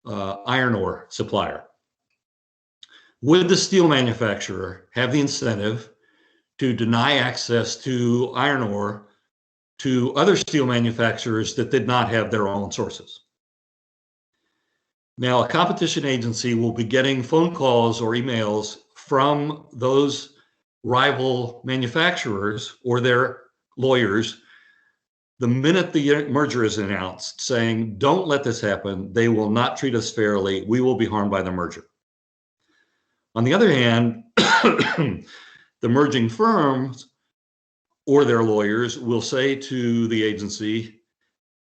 iron ore supplier. Would the steel manufacturer have the incentive to deny access to iron ore to other steel manufacturers that did not have their own sources? Now, a competition agency will be getting phone calls or emails from those rival manufacturers or their lawyers the minute the merger is announced, saying, don't let this happen. They will not treat us fairly. We will be harmed by the merger. On the other hand, the merging firms or their lawyers will say to the agency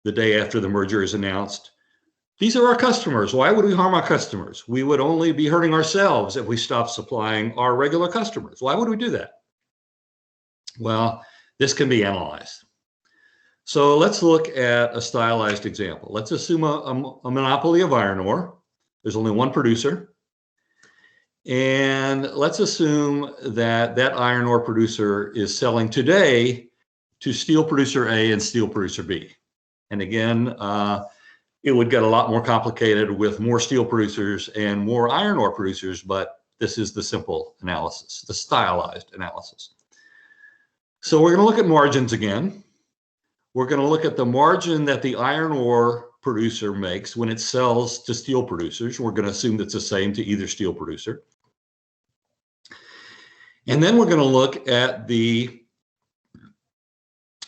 the day after the merger is announced, these are our customers. Why would we harm our customers? We would only be hurting ourselves if we stopped supplying our regular customers. Why would we do that? Well, this can be analyzed. So let's look at a stylized example. Let's assume a monopoly of iron ore. There's only one producer. And let's assume that that iron ore producer is selling today to steel producer A and steel producer B. And again, it would get a lot more complicated with more steel producers and more iron ore producers, but this is the simple analysis, the stylized analysis. So we're going to look at margins again. We're going to look at the margin that the iron ore producer makes when it sells to steel producers. We're going to assume that's the same to either steel producer. And then we're going to look at the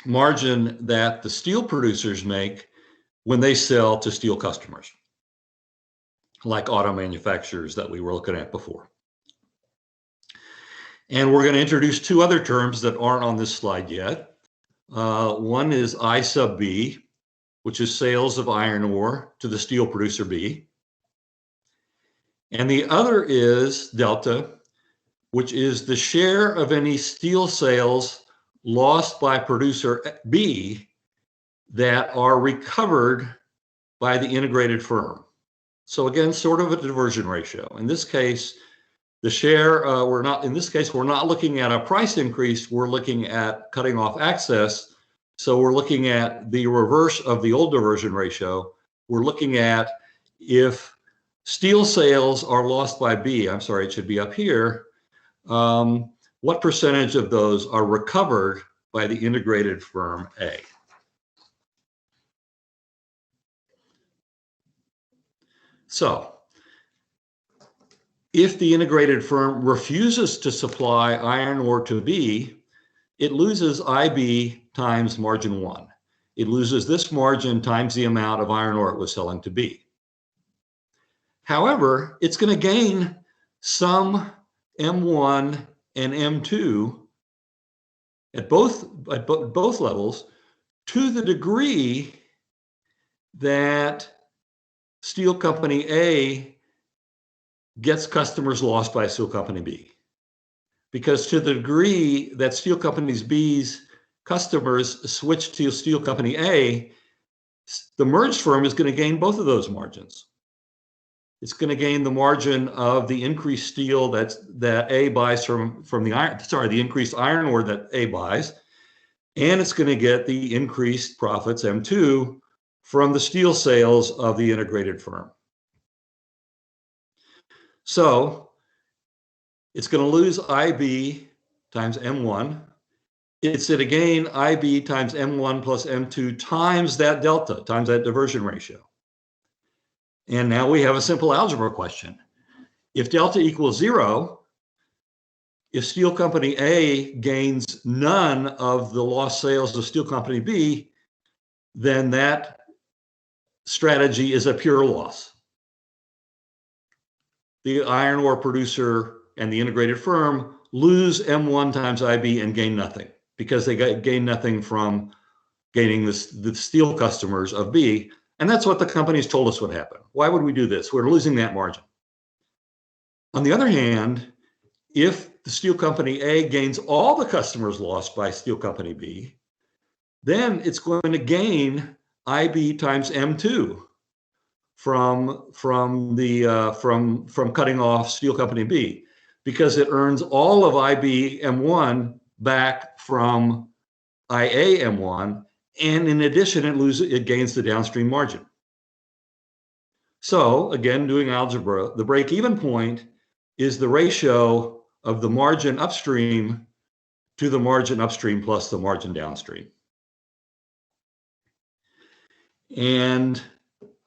margin that the steel producers make when they sell to steel customers, like auto manufacturers that we were looking at before. And we're going to introduce two other terms that aren't on this slide yet. One is I sub B, which is sales of iron ore to the steel producer B. And the other is delta, which is the share of any steel sales lost by producer B that are recovered by the integrated firm. So again, sort of a diversion ratio. In this case, the share, we're not looking at a price increase, we're looking at cutting off access. So we're looking at the reverse of the old diversion ratio. We're looking at if steel sales are lost by B, I'm sorry, it should be up here, what percentage of those are recovered by the integrated firm A? So, if the integrated firm refuses to supply iron ore to B, it loses IB times margin 1. It loses this margin times the amount of iron ore it was selling to B. However, it's going to gain some M1 and M2 at both levels to the degree that Steel Company A gets customers lost by Steel Company B. Because to the degree that Steel Company B's customers switch to Steel Company A, the merged firm is going to gain both of those margins. It's going to gain the margin of the increased steel that A buys from the increased iron ore that A buys, and it's going to get the increased profits, M2, from the steel sales of the integrated firm. So it's going to lose IB times M1. It's going to gain IB times M1 plus M2 times that delta, times that diversion ratio. And now we have a simple algebra question. If delta equals 0, if Steel Company A gains none of the lost sales of Steel Company B, then that strategy is a pure loss. The iron ore producer and the integrated firm lose M1 times IB and gain nothing because they gain nothing from gaining the steel customers of B. And that's what the companies told us would happen. Why would we do this? We're losing that margin. On the other hand, if the Steel Company A gains all the customers lost by Steel Company B, then it's going to gain IB times M2 from cutting off Steel Company B, because it earns all of IB M1 back from IA M1, and in addition, it gains the downstream margin. So again, doing algebra, the break-even point is the ratio of the margin upstream to the margin upstream plus the margin downstream. And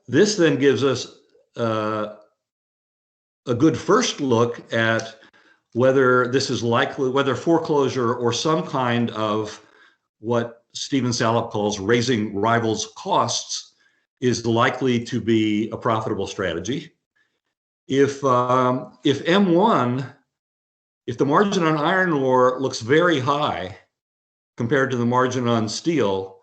this then gives us a good first look at whether this is likely, whether foreclosure or some kind of what Stephen Salop calls raising rivals' costs is likely to be a profitable strategy. If M1, if the margin on iron ore looks very high compared to the margin on steel,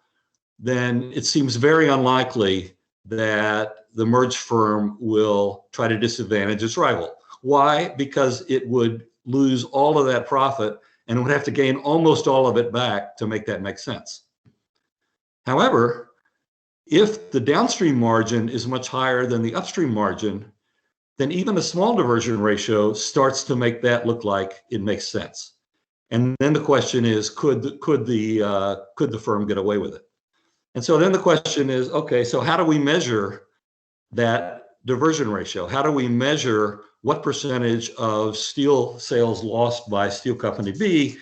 then it seems very unlikely that the merged firm will try to disadvantage its rival. Why? Because it would lose all of that profit and would have to gain almost all of it back to make that make sense. However, if the downstream margin is much higher than the upstream margin, then even a small diversion ratio starts to make that look like it makes sense. And then the question is, could the firm get away with it? And so then the question is, okay, so how do we measure that diversion ratio? How do we measure what percentage of steel sales lost by Steel Company B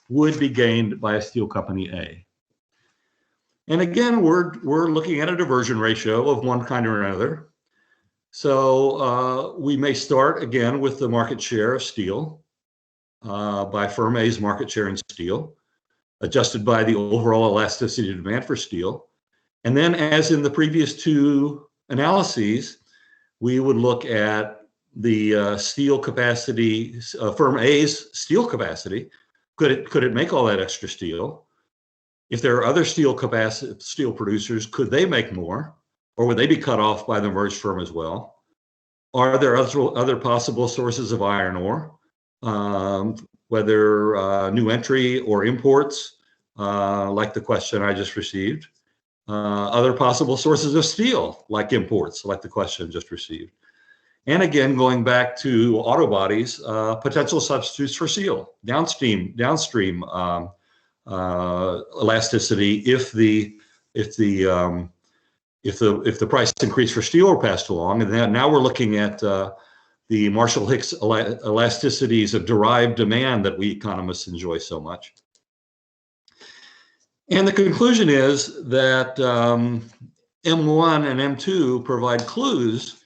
would be gained by a Steel Company A? And again, we're looking at a diversion ratio of one kind or another. So we may start again with the market share of steel. by firm A's market share in steel, adjusted by the overall elasticity of demand for steel. And then, as in the previous two analyses, we would look at the steel capacity, firm A's steel capacity. Could it make all that extra steel? If there are other steel producers, could they make more, or would they be cut off by the merged firm as well? Are there other possible sources of iron ore, whether new entry or imports, like the question I just received? Other possible sources of steel, like imports, like the question just received. And again, going back to auto bodies, potential substitutes for steel, downstream elasticity if the price increase for steel are passed along. And then now we're looking at the Marshall-Hicks elasticities of derived demand that we economists enjoy so much. And the conclusion is that M1 and M2 provide clues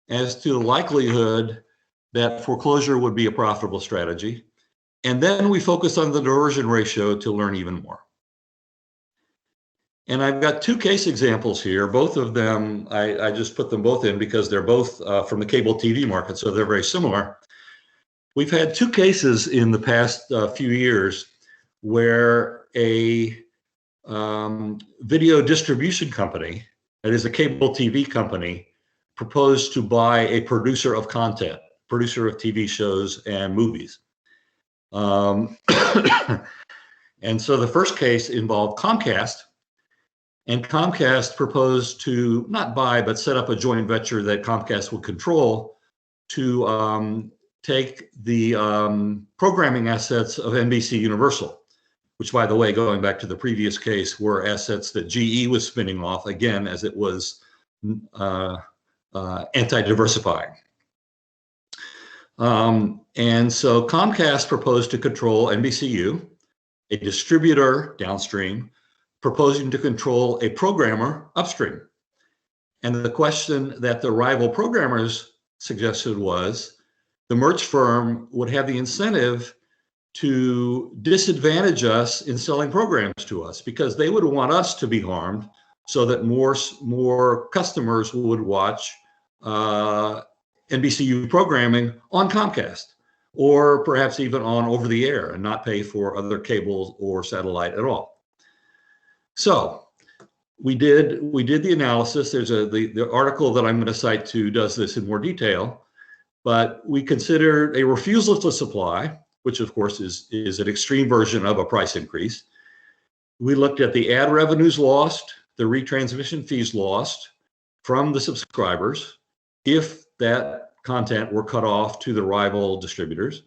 as to the likelihood that foreclosure would be a profitable strategy. And then we focus on the diversion ratio to learn even more. And I've got two case examples here. Both of them, I just put them both in because they're both from the cable TV market, so they're very similar. We've had two cases in the past few years where a video distribution company, that is a cable TV company, proposed to buy a producer of content, producer of TV shows and movies. And so the first case involved Comcast, and Comcast proposed to not buy, but set up a joint venture that Comcast would control to take the programming assets of NBC Universal, which, by the way, going back to the previous case, were assets that GE was spinning off, again, as it was anti-diversifying. And so Comcast proposed to control NBCU, a distributor downstream, proposing to control a programmer upstream. And the question that the rival programmers suggested was the merged firm would have the incentive to disadvantage us in selling programs to us, because they would want us to be harmed so that more customers would watch NBCU programming on Comcast, or perhaps even on over the air, and not pay for other cables or satellite at all. So we did the analysis. There's the article that I'm going to cite to does this in more detail, but we considered a refusal to supply, which of course is an extreme version of a price increase. We looked at the ad revenues lost, the retransmission fees lost from the subscribers if that content were cut off to the rival distributors.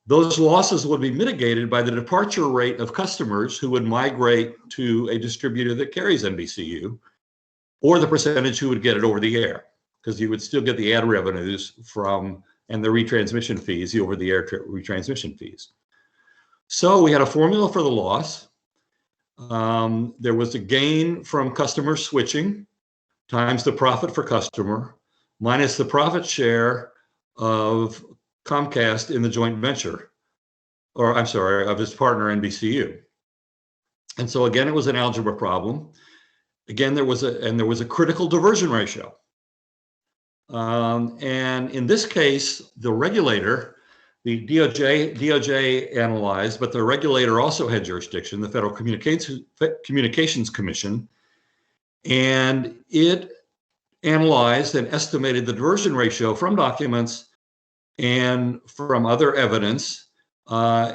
Those losses would be mitigated by the departure rate of customers who would migrate to a distributor that carries NBCU, or the percentage who would get it over the air, because you would still get the ad revenues from and the retransmission fees, the over-the-air retransmission fees. So we had a formula for the loss. There was a gain from customer switching times the profit for customer minus the profit share of Comcast in the joint venture, or I'm sorry, of his partner NBCU. And so again, it was an algebra problem. Again, there was a critical diversion ratio. And in this case, the regulator, the DOJ analyzed, but the regulator also had jurisdiction, the Federal Communications Commission, and it analyzed and estimated the diversion ratio from documents and from other evidence,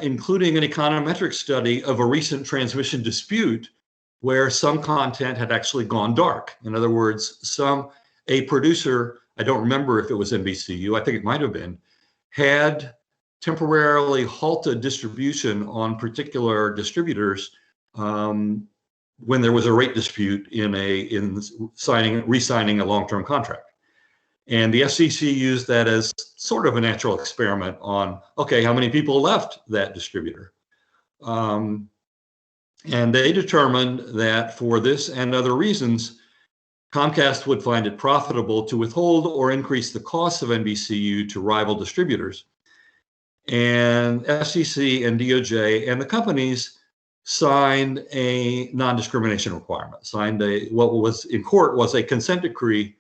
including an econometric study of a recent transmission dispute where some content had actually gone dark. In other words, a producer, I don't remember if it was NBCU, I think it might have been, had temporarily halted distribution on particular distributors when there was a rate dispute in re-signing a long-term contract. And the FCC used that as sort of a natural experiment on, okay, how many people left that distributor? And they determined that for this and other reasons, Comcast would find it profitable to withhold or increase the cost of NBCU to rival distributors. and FCC and DOJ and the companies signed a non-discrimination requirement, signed what was in court was a consent decree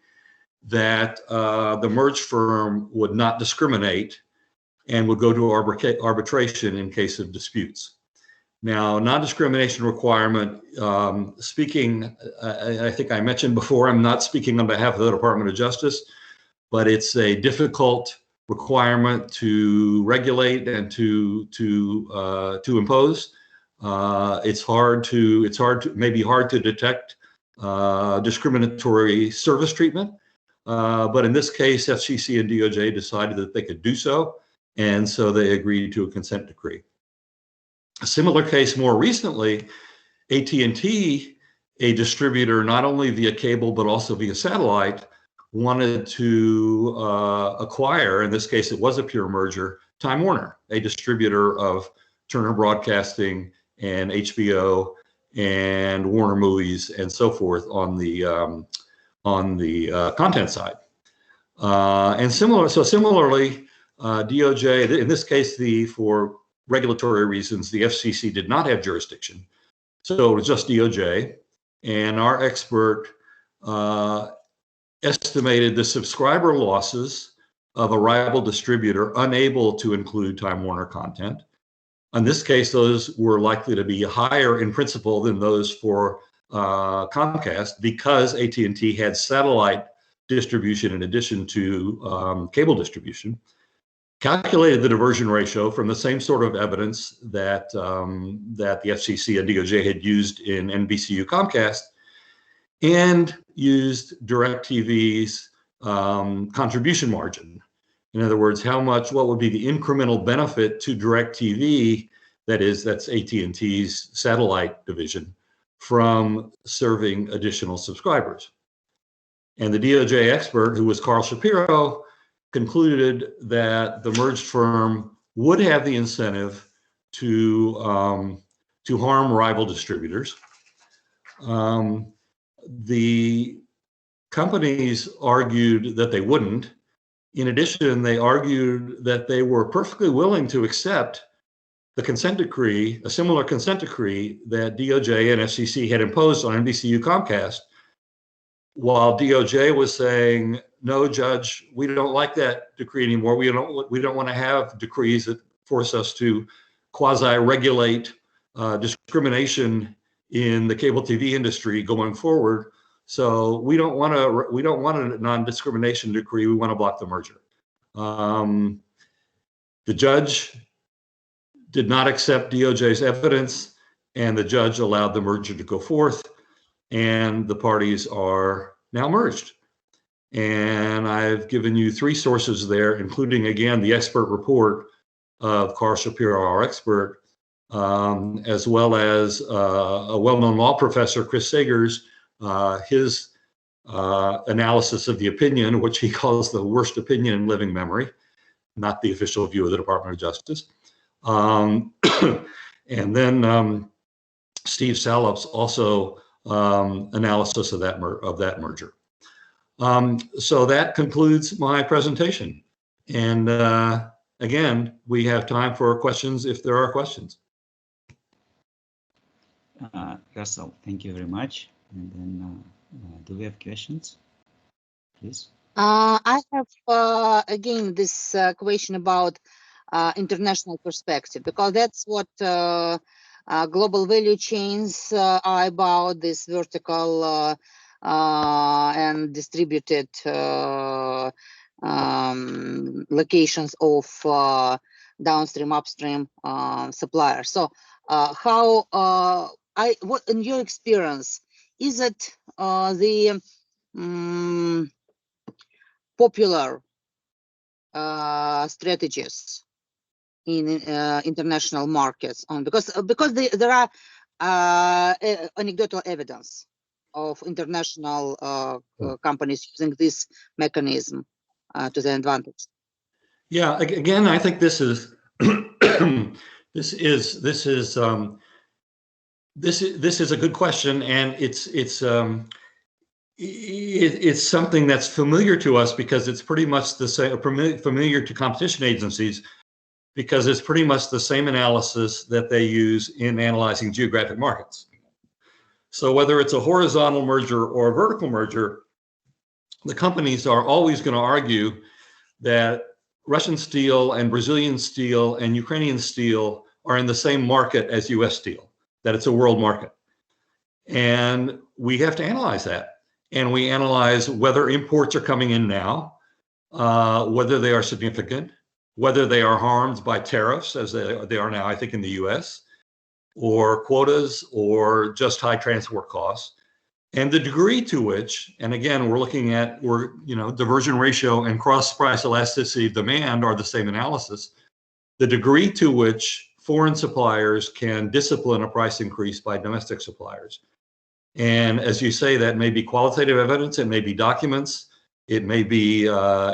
that the merged firm would not discriminate and would go to arbitration in case of disputes. Now, non-discrimination requirement, I think I mentioned before, I'm not speaking on behalf of the Department of Justice, but it's a difficult requirement to regulate and to impose. It's maybe hard to detect discriminatory service treatment. But in this case, FCC and DOJ decided that they could do so, and so they agreed to a consent decree. A similar case more recently, AT&T, a distributor not only via cable but also via satellite, wanted to acquire, in this case it was a pure merger, Time Warner, a distributor of Turner Broadcasting and HBO and Warner Movies and so forth on the content side. And similarly, DOJ, in this case, for regulatory reasons, the FCC did not have jurisdiction. So it was just DOJ, and our expert estimated the subscriber losses of a rival distributor unable to include Time Warner content. In this case, those were likely to be higher in principle than those for Comcast because AT&T had satellite distribution in addition to cable distribution. Calculated the diversion ratio from the same sort of evidence that the FCC and DOJ had used in NBCU Comcast, and used DirecTV's contribution margin. In other words, what would be the incremental benefit to DirecTV, that's AT&T's satellite division, from serving additional subscribers. And the DOJ expert, who was Carl Shapiro, concluded that the merged firm would have the incentive to harm rival distributors. The companies argued that they wouldn't. In addition, they argued that they were perfectly willing to accept the consent decree, a similar consent decree that DOJ and FCC had imposed on NBCU Comcast, while DOJ was saying, no, Judge, we don't like that decree anymore. We don't want to have decrees that force us to quasi-regulate discrimination in the cable TV industry going forward. So we don't want a non-discrimination decree. We want to block the merger. The judge did not accept DOJ's evidence, and the judge allowed the merger to go forth, and the parties are now merged. And I've given you 3 sources there, including, again, the expert report of Carl Shapiro, our expert, as well as a well-known law professor, Chris Sagers, his analysis of the opinion, which he calls the worst opinion in living memory, not the official view of the Department of Justice. And then Steve Salop's also analysis of that merger. So that concludes my presentation. And again, we have time for questions if there are questions. Russell, thank you very much. And then do we have questions, please? I have again this question about international perspective, because that's what global value chains are about, this vertical and distributed locations of downstream, upstream suppliers. So what in your experience, is it the popular strategies in international markets because there are anecdotal evidence of international companies using this mechanism to their advantage? Yeah, again, I think this is this is a good question, and it's something that's familiar to us because it's pretty much the same, familiar to competition agencies, because it's pretty much the same analysis that they use in analyzing geographic markets. So whether it's a horizontal merger or a vertical merger, the companies are always going to argue that Russian steel and Brazilian steel and Ukrainian steel are in the same market as US steel, that it's a world market. And we have to analyze that. And we analyze whether imports are coming in now, whether they are significant, whether they are harmed by tariffs, as they are now, I think, in the US, or quotas, or just high transport costs. And the degree to which, and again, we're looking at, diversion ratio and cross price elasticity of demand are the same analysis, the degree to which foreign suppliers can discipline a price increase by domestic suppliers. And as you say, that may be qualitative evidence, it may be documents, it may be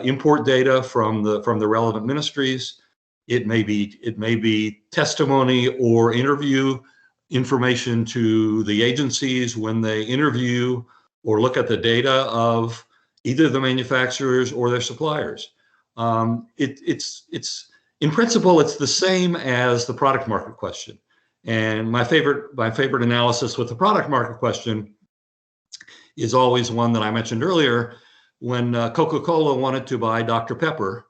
import data from the relevant ministries, it may be testimony or interview information to the agencies when they interview or look at the data of either the manufacturers or their suppliers. It's in principle, it's the same as the product market question. And my favorite analysis with the product market question is always one that I mentioned earlier, when Coca-Cola wanted to buy Dr. Pepper,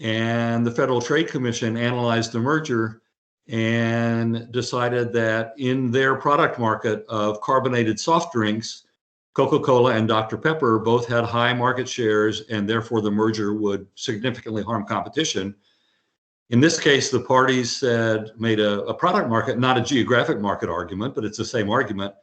and the Federal Trade Commission analyzed the merger and decided that in their product market of carbonated soft drinks, Coca-Cola and Dr. Pepper both had high market shares, and therefore the merger would significantly harm competition. In this case, the parties made a product market, not a geographic market argument, but it's the same argument.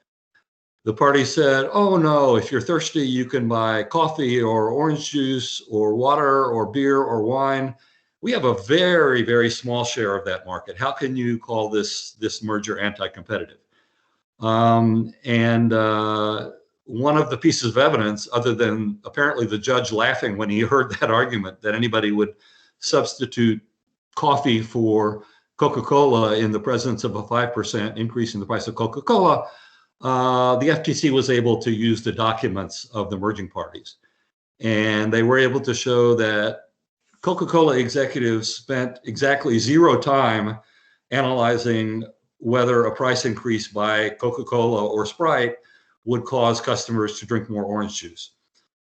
The parties said, oh no, if you're thirsty, you can buy coffee or orange juice or water or beer or wine. We have a very, very small share of that market. How can you call this merger anti-competitive? One of the pieces of evidence, other than apparently the judge laughing when he heard that argument, that anybody would substitute coffee for Coca-Cola in the presence of a 5% increase in the price of Coca-Cola, the FTC was able to use the documents of the merging parties. And they were able to show that Coca-Cola executives spent exactly 0 time analyzing whether a price increase by Coca-Cola or Sprite would cause customers to drink more orange juice.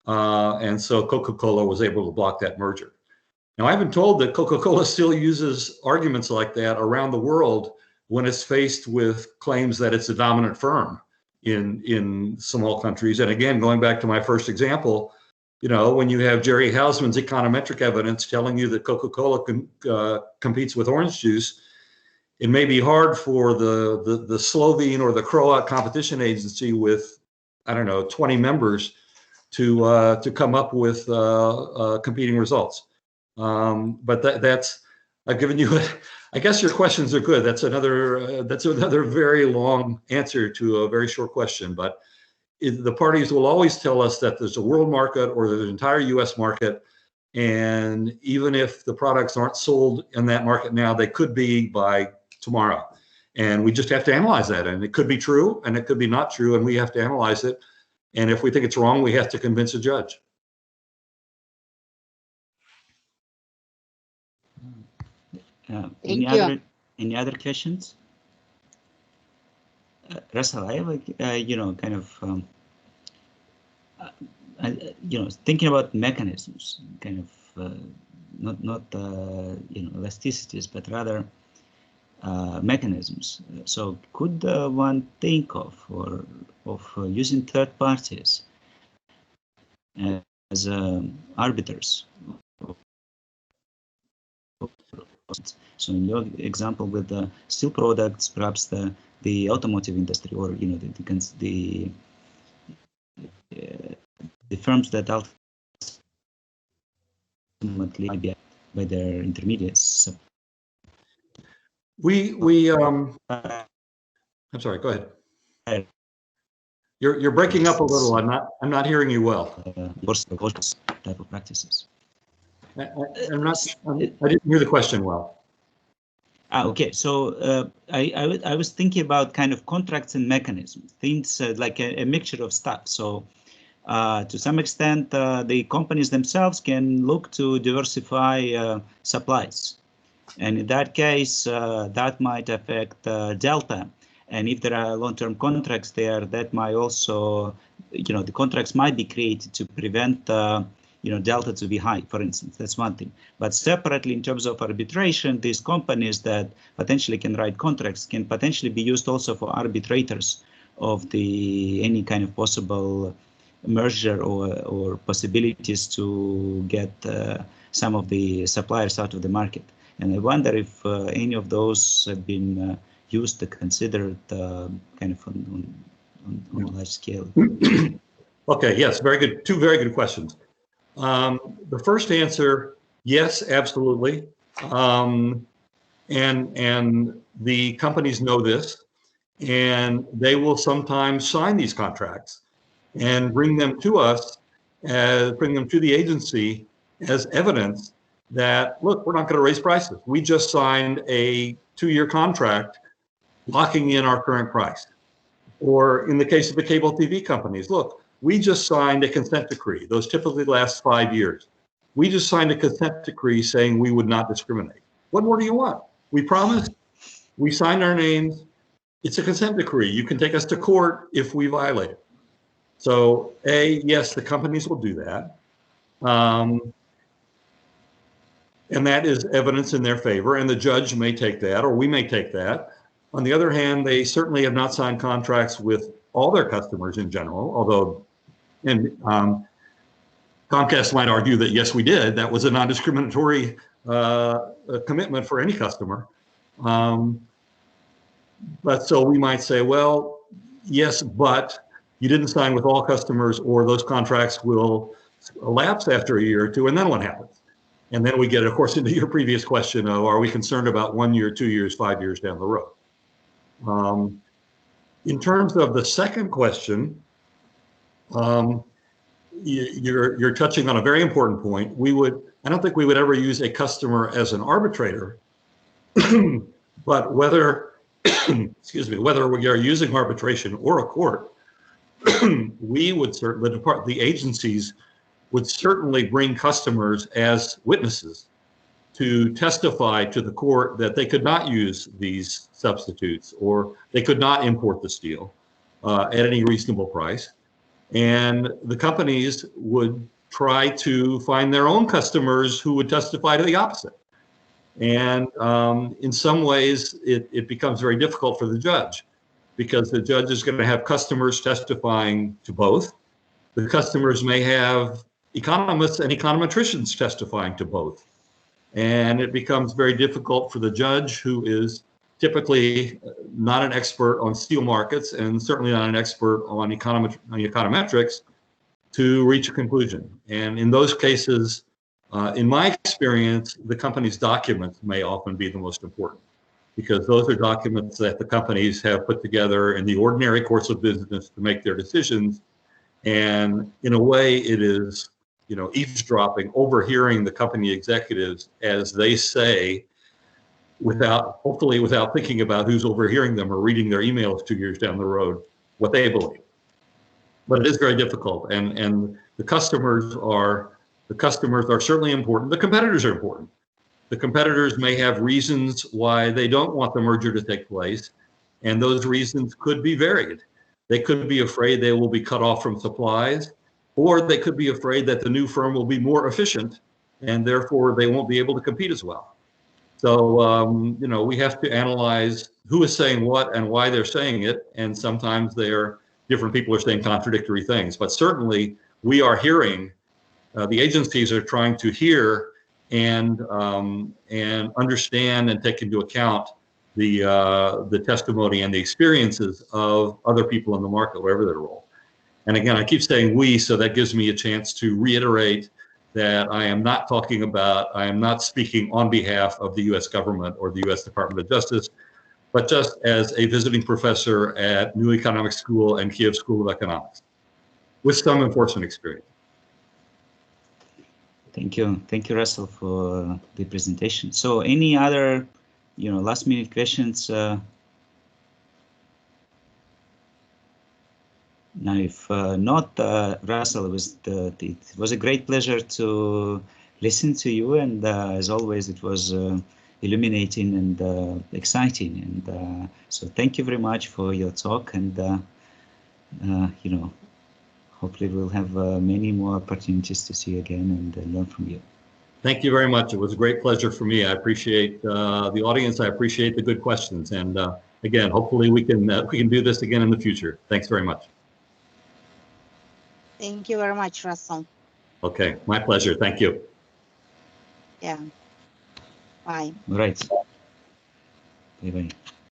And so Coca-Cola was able to block that merger. Now, I've been told that Coca-Cola still uses arguments like that around the world when it's faced with claims that it's a dominant firm in small countries. And again, going back to my first example, when you have Jerry Hausman's econometric evidence telling you that Coca-Cola competes with orange juice, it may be hard for the Slovene or the Croat competition agency with, 20 members to come up with competing results. But that's, I've given you, I guess your questions are good. That's another very long answer to a very short question. But the parties will always tell us that there's a world market or there's an entire US market. And even if the products aren't sold in that market now, they could be by tomorrow. And we just have to analyze that. And it could be true and it could be not true. And we have to analyze it. And if we think it's wrong, we have to convince a judge. Any other questions? Russell, I have thinking about mechanisms, not elasticities, but rather mechanisms. So could one think of using third parties as arbiters? So in your example with the steel products, perhaps the automotive industry, or the firms that ultimately might be by their intermediates. I'm sorry. Go ahead. You're breaking up a little. I'm not hearing you well. Type of practices. I didn't hear the question well. Okay, so I was thinking about kind of contracts and mechanisms, things like a mixture of stuff. So to some extent, the companies themselves can look to diversify supplies. And in that case, that might affect delta. And if there are long-term contracts there, that might also, the contracts might be created to prevent, delta to be high, for instance. That's one thing. But separately, in terms of arbitration, these companies that potentially can write contracts can potentially be used also for arbitrators of any kind of possible merger or possibilities to get some of the suppliers out of the market. And I wonder if any of those have been used to consider kind of on a large scale. Okay, yes, very good. Two very good questions. The first answer, yes, absolutely. And the companies know this, and they will sometimes sign these contracts and bring them to us, bring them to the agency as evidence that, look, we're not going to raise prices. We just signed a 2-year contract locking in our current price. Or in the case of the cable TV companies, look, we just signed a consent decree. Those typically last 5 years. We just signed a consent decree saying we would not discriminate. What more do you want? We promised, we signed our names. It's a consent decree. You can take us to court if we violate it. So yes, the companies will do that. And that is evidence in their favor, and the judge may take that, or we may take that. On the other hand, they certainly have not signed contracts with all their customers in general, although, and Comcast might argue that, yes, we did. That was a non-discriminatory commitment for any customer. But so we might say, well, yes, but you didn't sign with all customers, or those contracts will lapse after a year or two, and then what happens? And then we get, of course, into your previous question of, are we concerned about 1 year, 2 years, 5 years down the road? In terms of the second question, you're touching on a very important point. I don't think we would ever use a customer as an arbitrator, but whether, excuse me, whether we are using arbitration or a court, we would certainly, the agencies would certainly bring customers as witnesses to testify to the court that they could not use these substitutes, or they could not import the steel at any reasonable price. And the companies would try to find their own customers who would testify to the opposite. And in some ways, it becomes very difficult for the judge, because the judge is going to have customers testifying to both. The customers may have economists and econometricians testifying to both. And it becomes very difficult for the judge, who is typically not an expert on steel markets and certainly not an expert on econometrics, to reach a conclusion. And in those cases, in my experience, the company's documents may often be the most important, because those are documents that the companies have put together in the ordinary course of business to make their decisions. And in a way, it is, eavesdropping, overhearing the company executives as they say, hopefully without thinking about who's overhearing them or reading their emails 2 years down the road, what they believe. But it is very difficult, and the customers are certainly important. The competitors are important. The competitors may have reasons why they don't want the merger to take place, and those reasons could be varied. They could be afraid they will be cut off from supplies, or they could be afraid that the new firm will be more efficient, and therefore they won't be able to compete as well. So, we have to analyze who is saying what and why they're saying it, and sometimes different people are saying contradictory things. But certainly, we are hearing, the agencies are trying to hear and understand and take into account the testimony and the experiences of other people in the market, wherever their role. And again, I keep saying we, so that gives me a chance to reiterate that I am not speaking on behalf of the U.S. government or the U.S. Department of Justice, but just as a visiting professor at New Economics School and Kiev School of Economics, with some enforcement experience. Thank you, Russell, for the presentation. So, any other, last-minute questions? Now, if not, Russell, it was a great pleasure to listen to you, and as always, it was illuminating and exciting. And so thank you very much for your talk, and you know, hopefully we'll have many more opportunities to see you again and learn from you. Thank you very much. It was a great pleasure for me. I appreciate the audience. I appreciate the good questions. And again, hopefully we can do this again in the future. Thanks very much. Thank you very much, Russell. Okay, my pleasure. Thank you. Yeah. Bye. All right. Bye-bye.